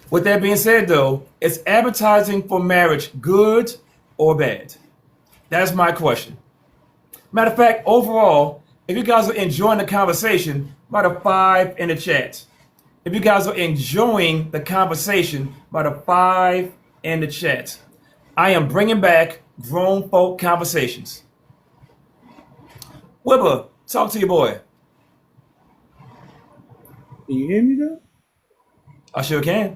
S1: With that being said, though, is advertising for marriage good or bad? That's my question. Matter of fact, overall, if you guys are enjoying the conversation, write a 5 in the chat. If you guys are enjoying the conversation, write a 5 in the chat. I am bringing back grown folk conversations. Wibber, talk to your boy.
S12: Can you hear me though?
S1: I sure can.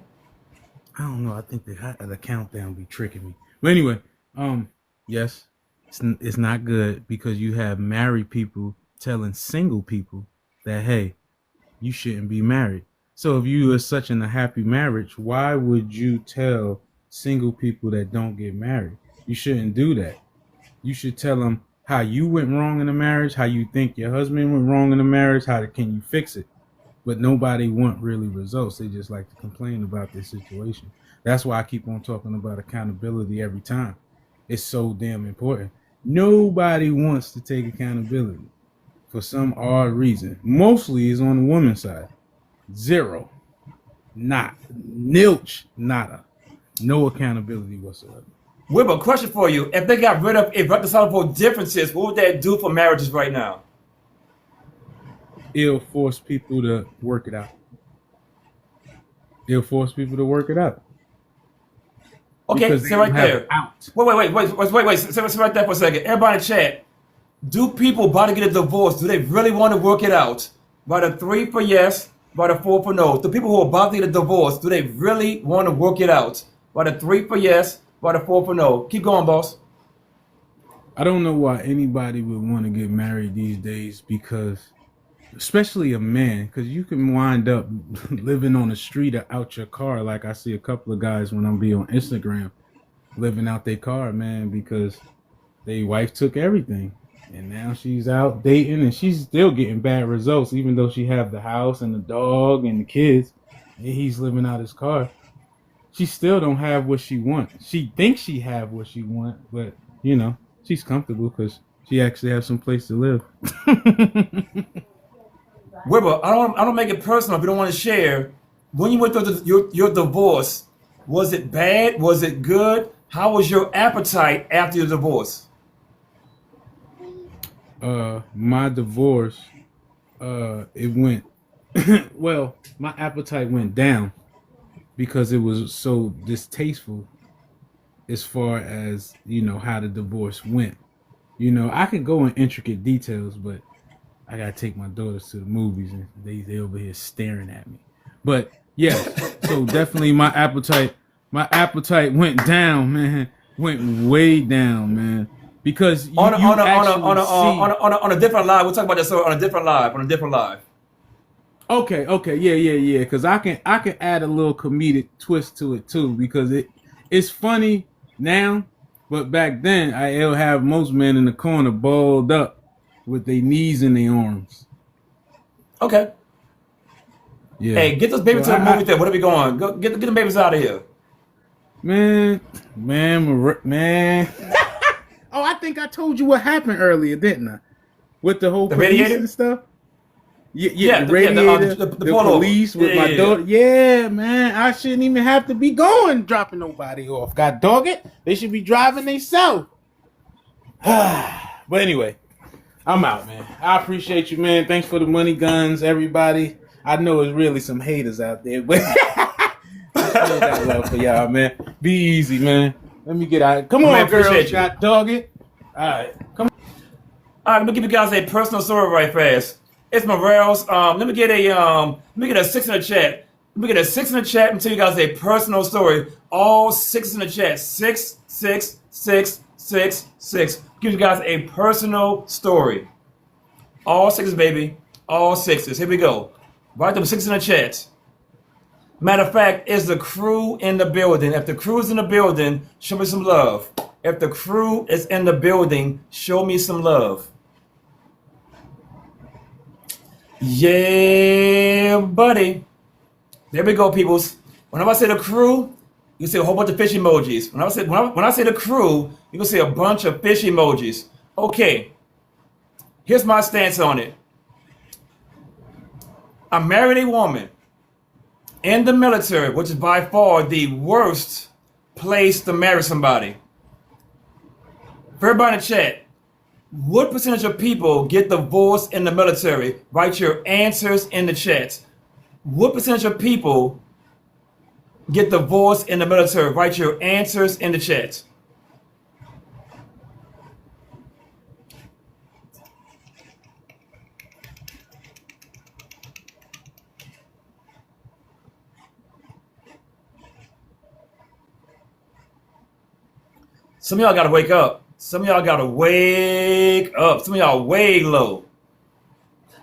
S12: I don't know. I think the countdown be tricking me. But anyway, yes, it's not good because you have married people telling single people that, hey, you shouldn't be married. So if you are such in a happy marriage, why would you tell single people that don't get married? You shouldn't do that. You should tell them how you went wrong in the marriage, how you think your husband went wrong in the marriage, how can you fix it? But nobody want really results. They just like to complain about this situation. That's why I keep on talking about accountability every time. It's so damn important. Nobody wants to take accountability for some odd reason. Mostly is on the woman's side. Zero. Not. Nilch. Nada. No accountability whatsoever.
S1: Wibber, question for you. If they got rid of irreconcilable differences, what would that do for marriages right now?
S12: It'll force people to work it out. It'll force people to work it out.
S1: Okay, sit right there. Wait. Sit right there for a second. Everybody in chat. Do people about to get a divorce, do they really want to work it out? Write a 3 for yes, write a 4 for no. The people who are about to get a divorce, do they really want to work it out? Write a 3 for yes, write a 4 for no. Keep going, boss.
S12: I don't know why anybody would want to get married these days because, especially a man, because you can wind up living on the street or out your car. Like I see a couple of guys when I'm be on Instagram living out their car, man, because their wife took everything. And now she's out dating and she's still getting bad results, even though she have the house and the dog and the kids and he's living out his car. She still don't have what she wants. She thinks she have what she wants, but you know, she's comfortable because she actually has some place to live.
S1: Wibber, I don't make it personal if you don't want to share. When you went through your divorce, was it bad? Was it good? How was your appetite after your divorce?
S12: My divorce, it went, well, my appetite went down because it was so distasteful as far as, you know, how the divorce went. You know, I could go in intricate details, but I gotta take my daughters to the movies and they over here staring at me. But yeah, so definitely my appetite went down, man. Went way down, man. because you
S1: On a,
S12: you
S1: on a, on a, on
S12: actually
S1: a,
S12: see.
S1: on a different live. We'll talk about that story on a different live. On a different live.
S12: Okay, yeah. Because I can add a little comedic twist to it too, because it's funny now, but back then it'll have most men in the corner balled up with their knees in their arms.
S1: Okay.
S12: Yeah.
S1: Hey, get this baby
S12: So
S1: to the movie theater. What are we going? Go get the babies out of here.
S12: man. Oh, I think I told you what happened earlier, didn't I? With the whole
S1: The
S12: police
S1: radiator?
S12: and stuff. Yeah,
S1: Yeah,
S12: the radiator,
S1: the
S12: the
S1: pullover.
S12: police with my
S1: Yeah.
S12: daughter. Yeah, man, I shouldn't even have to be going dropping nobody off. God dog it, they should be driving themselves. But anyway, I'm out, man. I appreciate you, man. Thanks for the money guns, everybody. I know there's really some haters out there, but I still got love for y'all, man. Be easy, man. Let me get out. Come
S1: Man,
S12: on, girls.
S1: appreciate you.
S12: God dog it. All right, come on.
S1: All right, let me give you guys a personal story right fast. It's Morel's. Let me get a 6 in the chat. Let me get a 6 in the chat and tell you guys a personal story. All 6 in the chat. 6, 6, 6, 6, 6. Give you guys a personal story. All 6s, baby. All 6s. Here we go. Write them 6 in the chat. Matter of fact, is the crew in the building? If the crew's in the building, show me some love. If the crew is in the building, show me some love. Yeah, buddy. There we go, peoples. Whenever I say the crew, you see a whole bunch of fish emojis. When I say the crew, you can see a bunch of fish emojis. Okay. Here's my stance on it. I married a woman in the military, which is by far the worst place to marry somebody. For everybody in the chat, what percentage of people get divorced in the military? Write your answers in the chat. What percentage of people get divorced in the military? Write your answers in the chat. Some of y'all gotta wake up. Some of y'all gotta wake up. Some of y'all way low.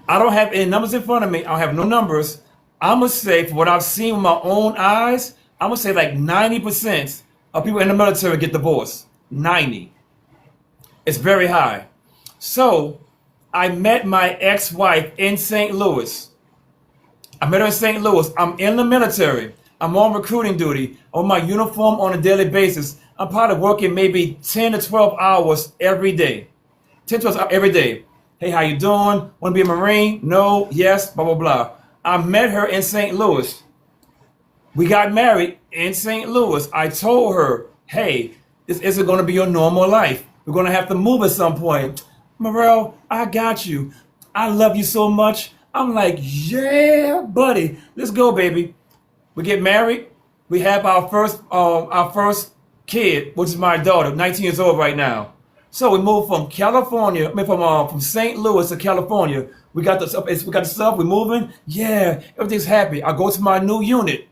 S1: I don't have any numbers in front of me. I don't have no numbers. I'm gonna say, for what I've seen with my own eyes, I'm gonna say like 90% of people in the military get divorced. 90. It's very high. So I met my ex-wife in St. Louis. I met her in St. Louis. I'm in the military. I'm on recruiting duty, on my uniform on a daily basis. I'm probably working maybe 10 to 12 hours every day. 10 to 12 hours every day. Hey, how you doing? Want to be a Marine? No, yes, blah, blah, blah. I met her in St. Louis. We got married in St. Louis. I told her, hey, this isn't going to be your normal life. We're going to have to move at some point. Morel, I got you. I love you so much. I'm like, yeah, buddy. Let's go, baby. We get married. We have our first kid, which is my daughter, 19 years old right now. So we moved from California, from St. Louis to California. We got the stuff. We're moving. Yeah, everything's happy. I go to my new unit.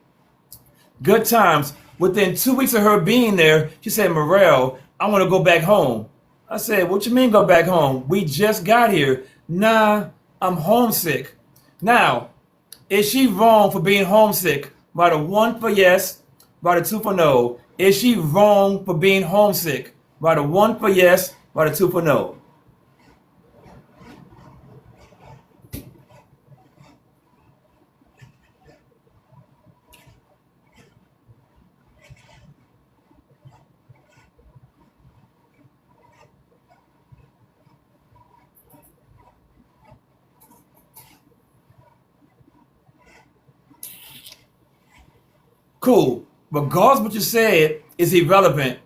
S1: Good times. Within 2 weeks of her being there, she said, Morel, I want to go back home. I said, what you mean go back home? We just got here. Nah, I'm homesick. Now, is she wrong for being homesick? Write a 1 for yes, write a 2 for no. Is she wrong for being homesick? Write a 1 for yes, write a 2 for no. Cool. Regardless of what you said is irrelevant.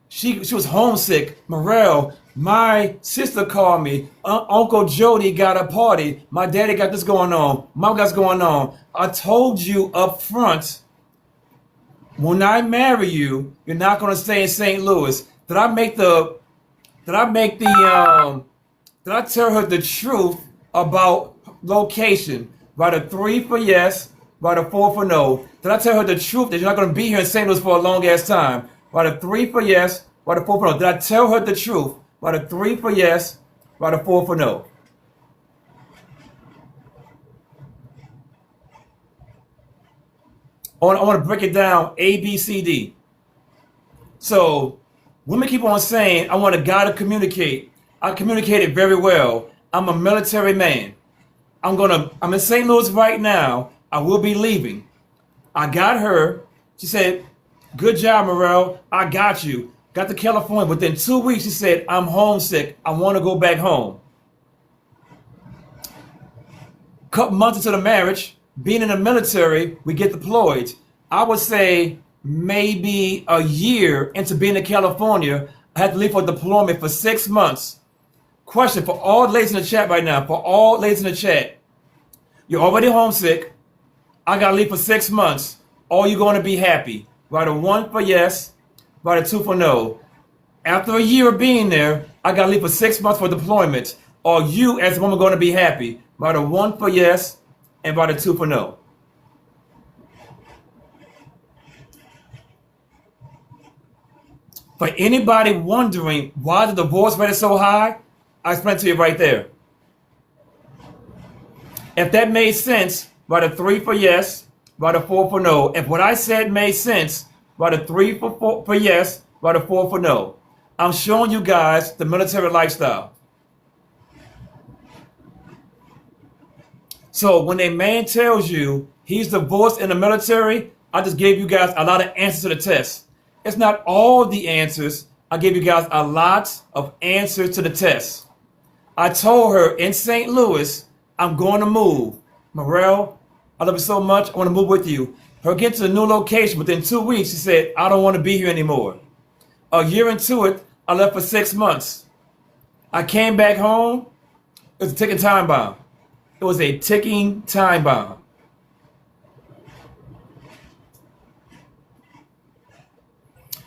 S1: She was homesick. Morel, my sister called me. Uncle Jody got a party. My daddy got this going on. Mom got this going on. I told you up front, when I marry you, you're not going to stay in St. Louis. Did I tell her the truth about location? Write a 3 for yes, write a 4 for no. Did I tell her the truth that you're not going to be here in St. Louis for a long ass time? Write a 3 for yes, write a 4 for no. Did I tell her the truth? by the 3 for yes, by the 4 for no. I want to break it down A, B, C, D. So women keep on saying, I want a guy to communicate. I communicated very well. I'm a military man. I'm in St. Louis right now. I will be leaving. I got her. She said, good job, Morel. I got you. Got to California. Within 2 weeks, she said, I'm homesick. I want to go back home. Couple months into the marriage, being in the military, we get deployed. I would say maybe a year into being in California, I had to leave for deployment for 6 months. Question for all ladies in the chat right now, for all ladies in the chat. You're already homesick. I got to leave for 6 months. Are you going to be happy? Write a 1 for yes, write a 2 for no. After a year of being there, I got to leave for 6 months for deployment. Are you, as a woman, going to be happy? Write a 1 for yes and write a 2 for no. For anybody wondering why the divorce rate is so high, I explained to you right there. If that made sense, write a 3 for yes, write a 4 for no. If what I said made sense, write a 3 for yes, write a 4 for no. I'm showing you guys the military lifestyle. So when a man tells you he's divorced in the military, I just gave you guys a lot of answers to the test. It's not all the answers. I gave you guys a lot of answers to the test. I told her in St. Louis, I'm going to move. Morel, I love you so much. I want to move with you. Her get to the new location within 2 weeks, she said, I don't want to be here anymore. A year into it, I left for 6 months. I came back home. It was a ticking time bomb. It was a ticking time bomb.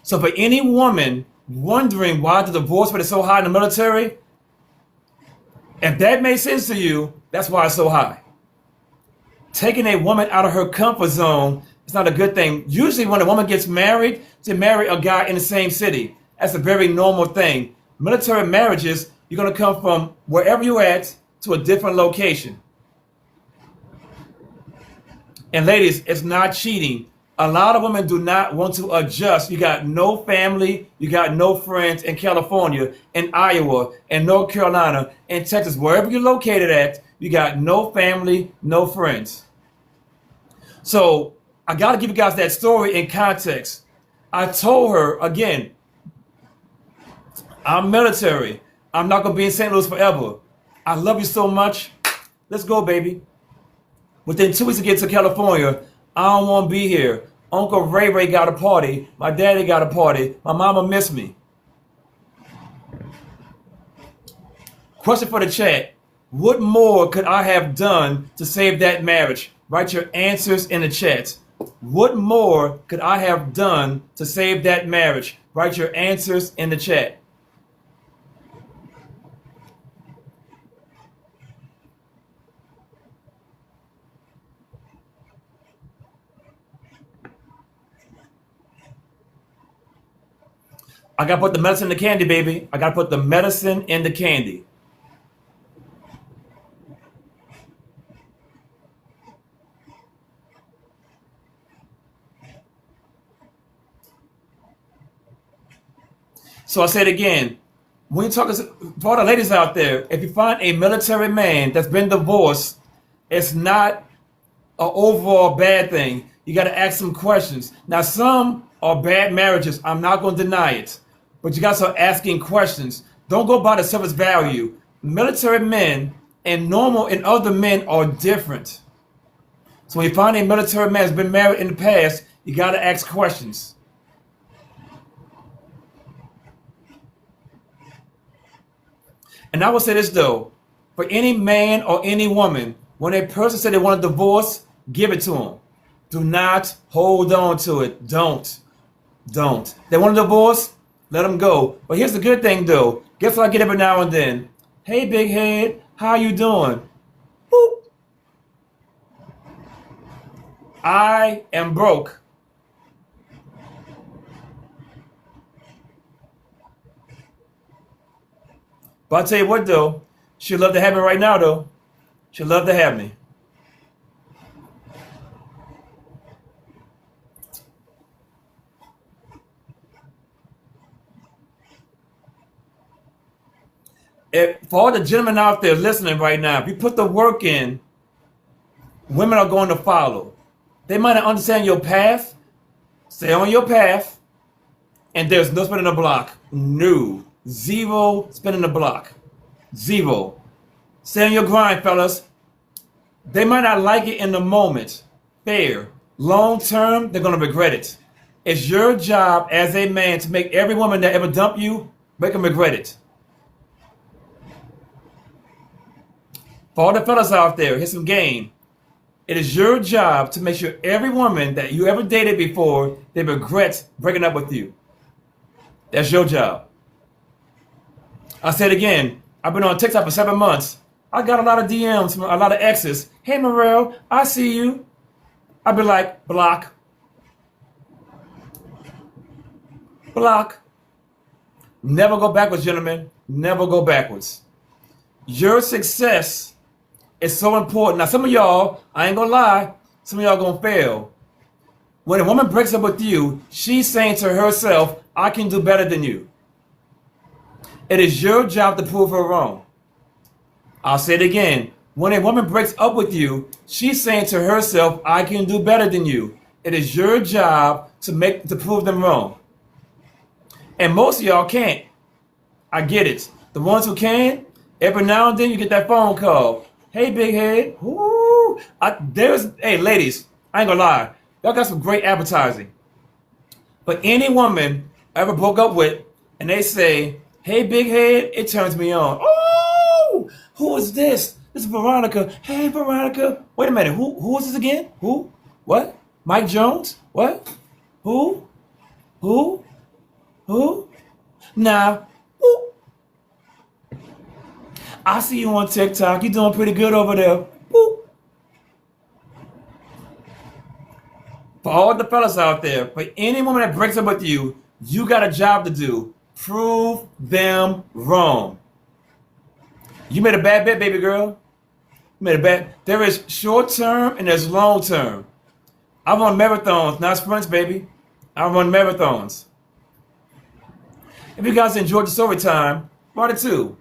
S1: So for any woman wondering why the divorce rate is so high in the military, if that makes sense to you, that's why it's so high. Taking a woman out of her comfort zone is not a good thing. Usually when a woman gets married, they marry a guy in the same city. That's a very normal thing. Military marriages, you're going to come from wherever you're at to a different location. And ladies, it's not cheating. A lot of women do not want to adjust. You got no family, you got no friends in California, in Iowa, in North Carolina, in Texas, wherever you're located at, you got no family, no friends. So I got to give you guys that story in context. I told her, again, I'm military. I'm not going to be in St. Louis forever. I love you so much. Let's go, baby. Within 2 weeks to get to California, I don't want to be here. Uncle Ray got a party. My daddy got a party. My mama missed me. Question for the chat. What more could I have done to save that marriage? Write your answers in the chat. What more could I have done to save that marriage? Write your answers in the chat. I got to put the medicine in the candy, baby. I got to put the medicine in the candy. So I said again, when you talk for all the ladies out there, if you find a military man that's been divorced, it's not an overall bad thing. You got to ask some questions. Now, some are bad marriages. I'm not going to deny it. But you got to start asking questions. Don't go by the surface value. Military men and normal and other men are different. So when you find a military man that's been married in the past, you got to ask questions. And I will say this though, for any man or any woman, when a person said they want a divorce, give it to them. Do not hold on to it. Don't. They want a divorce? Let them go. But here's the good thing though. Guess what I get every now and then? Hey, big head, how you doing? Boop. I am broke. But I tell you what though, she'd love to have me right now though. She'd love to have me. For all the gentlemen out there listening right now, if you put the work in, women are going to follow. They might not understand your path. Stay on your path, and there's no spinning the block. No. Zero spinning the block. Zero. Stay on your grind, fellas. They might not like it in the moment. Fair. Long term, they're going to regret it. It's your job as a man to make every woman that ever dump you, make them regret it. For all the fellas out there, here's some game. It is your job to make sure every woman that you ever dated before, they regret breaking up with you. That's your job. I said again, I've been on TikTok for 7 months. I got a lot of DMs from a lot of exes. Hey, Morel, I see you. I'd be like, block. Block. Never go backwards, gentlemen. Never go backwards. Your success is so important. Now, some of y'all, I ain't gonna lie, some of y'all gonna fail. When a woman breaks up with you, she's saying to herself, I can do better than you. It is your job to prove her wrong. I'll say it again. When a woman breaks up with you, she's saying to herself, I can do better than you. It is your job to prove them wrong. And most of y'all can't. I get it. The ones who can, every now and then you get that phone call. Hey, big head. Woo. Hey, ladies, I ain't gonna lie. Y'all got some great advertising. But any woman I ever broke up with, and they say, hey, big head, it turns me on. Oh, who is this? This is Veronica. Hey, Veronica. Wait a minute. Who is this again? Who? What? Mike Jones? What? Who? Who? Who? Nah. Who? I see you on TikTok. You're doing pretty good over there. Who? For all the fellas out there, for any woman that breaks up with you, you got a job to do. Prove them wrong. You made a bad bet, baby girl. You made a bad. There is short term and there's long term. I run marathons, not sprints, baby. I run marathons. If you guys enjoyed the story time, write a 2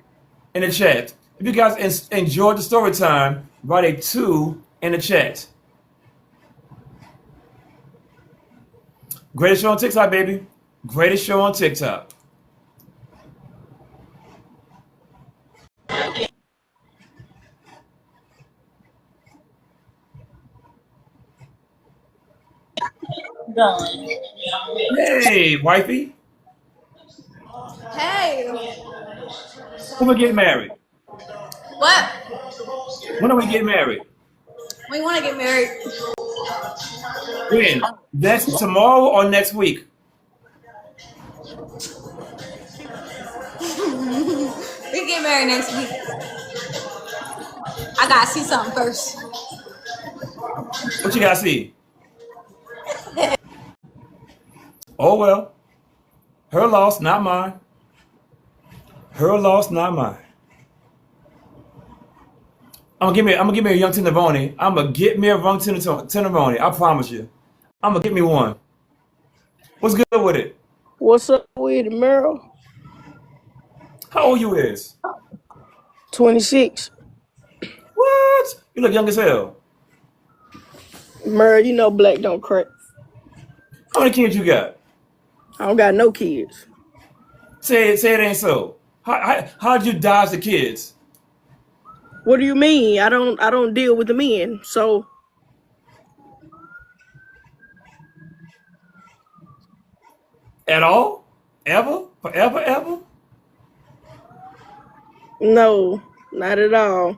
S1: in the chat. If you guys enjoyed the story time, write a 2 in the chat. Greatest show on TikTok, baby. Greatest show on TikTok. Hey, wifey.
S16: Hey,
S1: When we get married?
S16: what?
S1: When are we getting married?
S16: We want to get married.
S1: When? Next tomorrow or next week?
S16: We get married next week. I gotta see something first.
S1: What you gotta see? Oh well. Her loss, not mine. Her loss, not mine. I'm gonna give me a young tenderoni. I'm gonna get me a young tenderoni. I promise you. I'm gonna get me one. What's good with it?
S17: What's up with it, Merrill?
S1: How old you is?
S17: 26.
S1: What? You look young as hell.
S17: Merrill, you know black don't crack.
S1: How many kids you got?
S17: I don't got no kids.
S1: Say it ain't so. How'd you dodge the kids?
S17: What do you mean? I don't deal with the men, so
S1: At all? Ever? Forever, ever?
S17: no, not at all.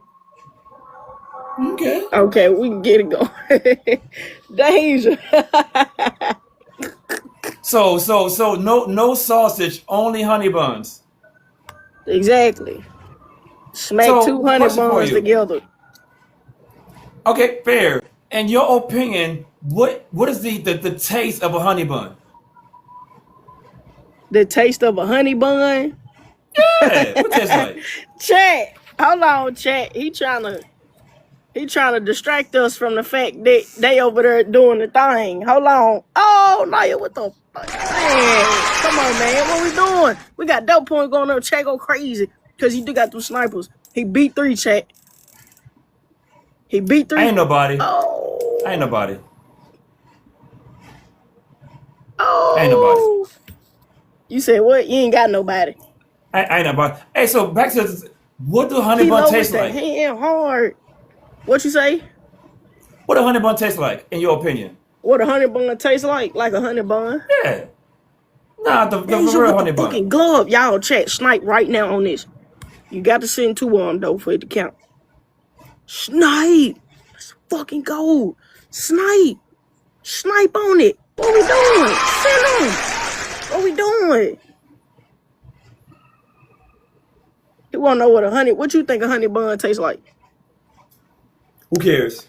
S1: Okay.
S17: Okay, we can get it going. Danger.
S1: So no sausage, only honey buns.
S17: Exactly. Smack
S1: So
S17: 200
S1: question for
S17: buns
S1: you.
S17: together.
S1: Okay, fair. In your opinion, what is the taste of a honey bun?
S17: The taste of a honey bun?
S1: Yeah, what tastes like?
S17: Chat. Hold on, chat. He trying to distract us from the fact that they over there doing the thing. Hold on. Oh, Naya, what the fuck? Man, come on, man. What we doing? We got dope point going on. Chat go crazy because he do got those snipers. He beat 3, chat. He beat 3.
S1: I ain't nobody.
S17: Oh.
S1: I ain't nobody. I ain't nobody.
S17: Oh. You said what? You ain't got nobody.
S1: I ain't nobody. Hey, so back to what do honey bun
S17: Kilo with
S1: taste
S17: the
S1: like?
S17: hand hard. What you say?
S1: What do honey bun taste like, in your opinion?
S17: What a honey bun tastes like? Like a honey bun.
S1: Yeah. Nah, the
S17: Deja
S1: real
S17: with
S1: honey
S17: the
S1: bun.
S17: fucking glove. Y'all chat snipe right now on this. You got to send 2 of them though for it to count. Snipe. Let's fucking go. Snipe. Snipe on it. What we doing? Send them. What we doing? You wanna know what you think a honey bun tastes like?
S1: Who cares?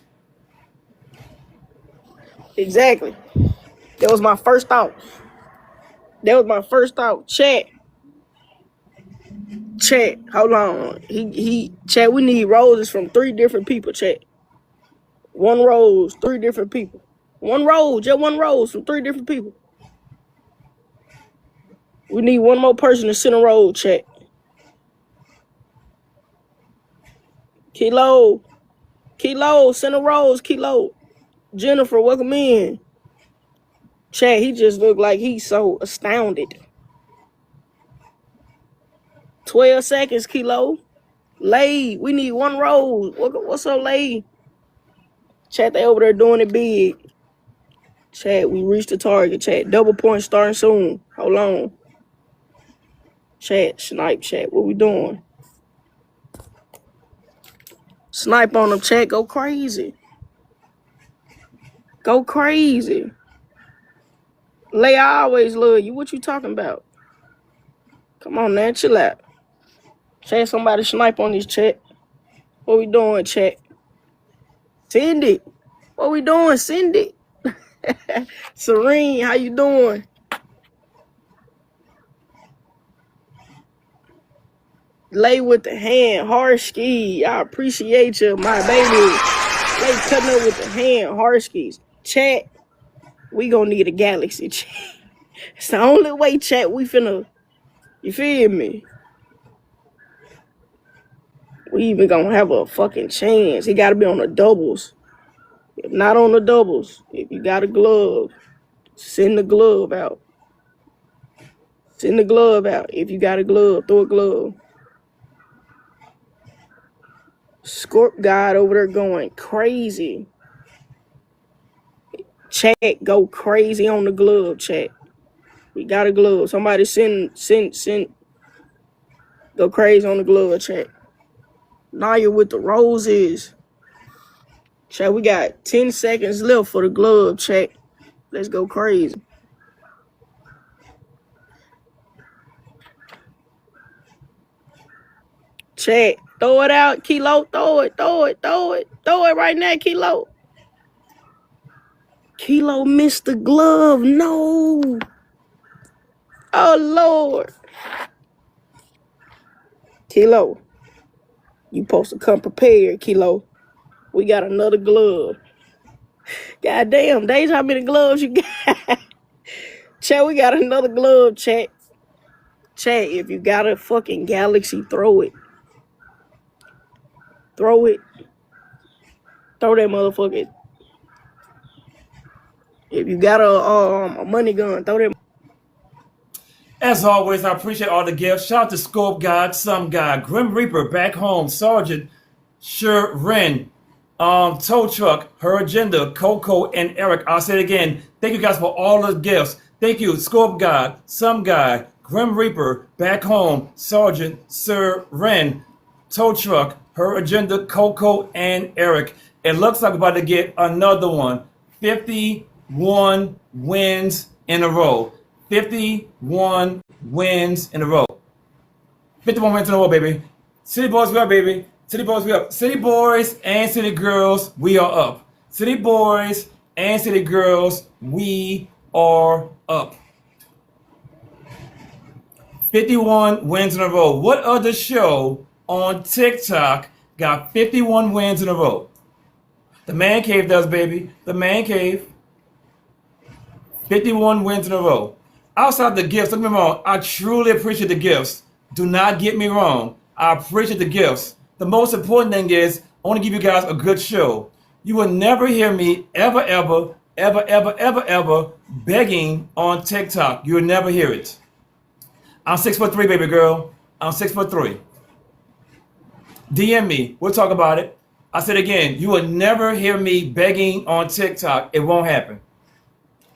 S17: Exactly. That was my first thought. Chat. Hold on. Chat, we need roses from 3 different people, chat. 1 rose, 3 different people. 1 rose, just 1 rose from 3 different people. We need 1 more person to send a rose, chat. Kilo, send a rose, Kilo. Jennifer, welcome in. Chat, he just looked like he's so astounded. 12 seconds, Kilo. Lay, we need 1 rose. What's up, Lay? Chat, they over there doing it big. Chat, we reached the target. Chat, double point starting soon. Hold on. Chat, snipe, chat. What we doing? Snipe on them, chat. Go crazy. Go crazy. Lay, I always love you. What you talking about? Come on, man. Chill out. Chat, somebody snipe on this chat. What we doing, chat? Send it. What we doing? Send it. Serene, how you doing? Lay with the hand, Harski. I appreciate you, my baby. Lay cutting up with the hand, Harskis. Chat, we gonna need a galaxy. Chat. It's the only way, chat, we finna, you feel me? We even gonna have a fucking chance. He gotta be on the doubles. If not on the doubles, if you got a glove, send the glove out. Send the glove out. If you got a glove, throw a glove. Scorp God over there going crazy. Chat, go crazy on the glove, chat. We got a glove. Somebody send. Go crazy on the glove, chat. Naya with the roses. Chat, we got 10 seconds left for the glove, chat. Let's go crazy. Chat, throw it out, Kilo. Throw it right now, Kilo. Kilo missed the glove. No. Oh, Lord. Kilo, you supposed to come prepared, Kilo. We got another glove. God damn, Deja, how many gloves you got? Chat, we got another glove, chat. Chat, if you got a fucking galaxy, throw it. Throw it. Throw that motherfucker. If you got a money gun, throw that.
S1: As always, I appreciate all the gifts. Shout out to Scope God, Some Guy, Grim Reaper, Back Home, Sergeant, Sure Ren, Tow Truck, Her Agenda, Coco, and Eric. I'll say it again. Thank you guys for all the gifts. Thank you, Scope God, Some Guy, Grim Reaper, Back Home, Sergeant, Sir Ren, Tow Truck, Her Agenda, Coco, and Eric. It looks like we're about to get another one. 51 wins in a row. 51 wins in a row. 51 wins in a row, baby. City boys, we up, baby. City boys, we up. City boys and city girls, we are up. City boys and city girls, we are up. 51 wins in a row. What other show on TikTok got 51 wins in a row? The Man Cave does, baby. The Man Cave. 51 wins in a row. Outside the gifts, don't get me wrong, I truly appreciate the gifts. Do not get me wrong. I appreciate the gifts. The most important thing is, I want to give you guys a good show. You will never hear me ever begging on TikTok. You will never hear it. I'm 6'3", baby girl. I'm 6'3". DM me. We'll talk about it. I said again, you will never hear me begging on TikTok. It won't happen.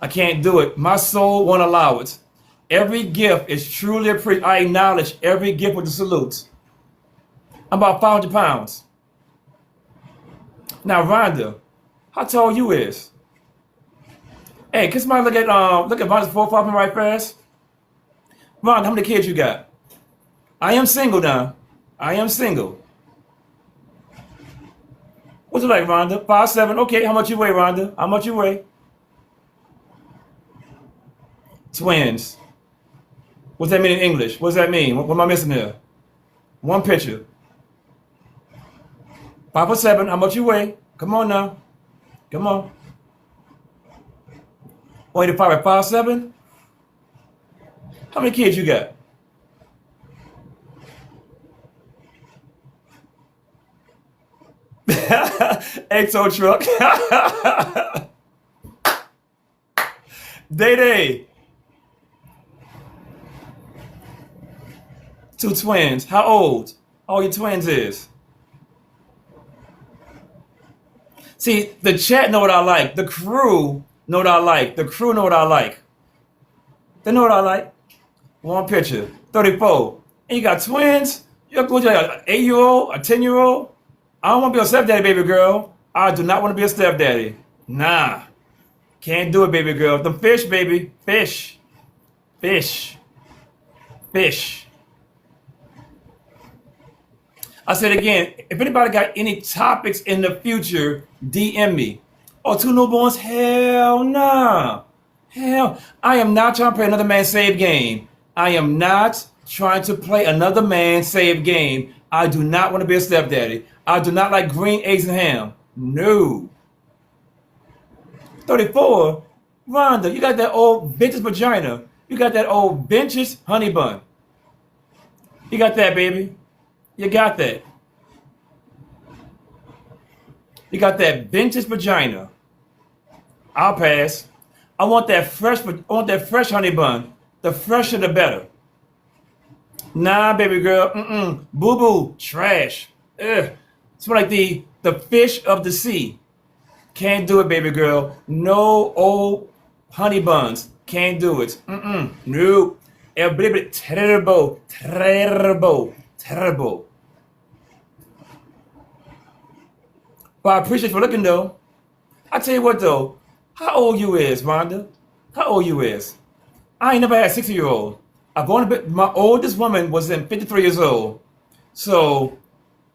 S1: I can't do it. My soul won't allow it. Every gift is truly appreciated. I acknowledge every gift with a salute. I'm about 500 pounds. Now, Rhonda, how tall you is? Hey, can somebody look at Rhonda's profile right fast? Rhonda, how many kids you got? I am single now. I am single. What's it like, Rhonda? 5'7". Okay, how much you weigh, Rhonda? How much you weigh? Twins. What's that mean in English? What does that mean? What am I missing here? One picture. 5'7". How much you weigh? Come on now. Come on. 185 at 5'7". How many kids you got? Exo truck. Day. 2 twins. How old? All your twins is. See, the chat know what I like. The crew know what I like. The crew know what I like. They know what I like. One picture. 34. And you got twins? You're going to like an 8-year-old, a 10-year-old? I don't want to be a stepdaddy, baby girl. I do not want to be a stepdaddy. Nah. Can't do it, baby girl. The fish, baby. Fish. I said again, if anybody got any topics in the future, DM me. Oh, 2 newborns? Hell nah. Hell, I am not trying to play another man's save game. I am not trying to play another man's save game. I do not want to be a stepdaddy. I do not like green eggs and ham. No. 34? Rhonda, you got that old vintage vagina. You got that old vintage honey bun. You got that, baby. You got that. You got that vintage vagina. I'll pass. I want that fresh honey bun. The fresher the better. Nah, baby girl. Boo-boo. Trash. Ugh. It's like the fish of the sea. Can't do it, baby girl. No old honey buns. Can't do it. No. Terrible. But I appreciate you for looking, though. I tell you what, though. How old you is, Rhonda? How old you is? I ain't never had a 60-year-old. I've only been, my oldest woman was 53 years old. So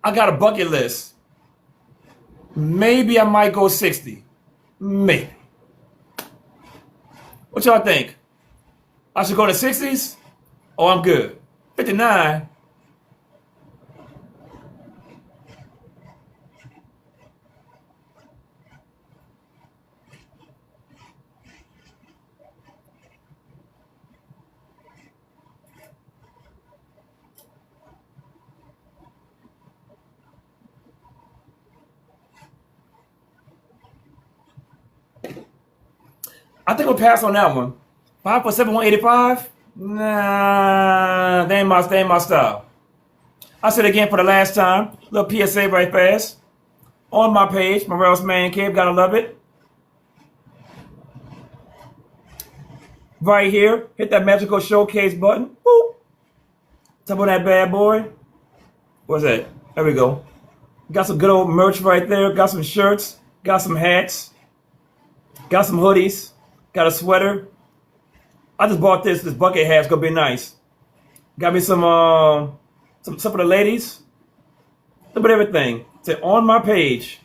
S1: I got a bucket list. Maybe I might go 60. Maybe. What y'all think? I should go to 60s? Oh, I'm good. 59? I think we'll pass on that one. 5'7", 185? Nah, they ain't my style. I said again for the last time, little PSA right fast. On my page, Morel's Man Cave, gotta love it. Right here, hit that magical showcase button. Boop. Tap on that bad boy. What's that? There we go. Got some good old merch right there. Got some shirts. Got some hats. Got some hoodies. Got a sweater. I just bought this. This bucket hat. It's gonna be nice. Got me some for the ladies. Look at everything. It's on my page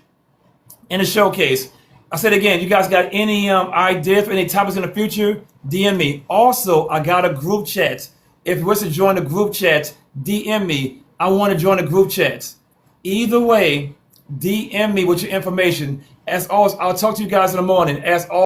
S1: in the showcase. I said again, you guys got any ideas for any topics in the future? DM me. Also, I got a group chat If you wish to join the group chats, DM me. I want to join the group chats. Either way, DM me with your information. As always, I'll talk to you guys in the morning. As always.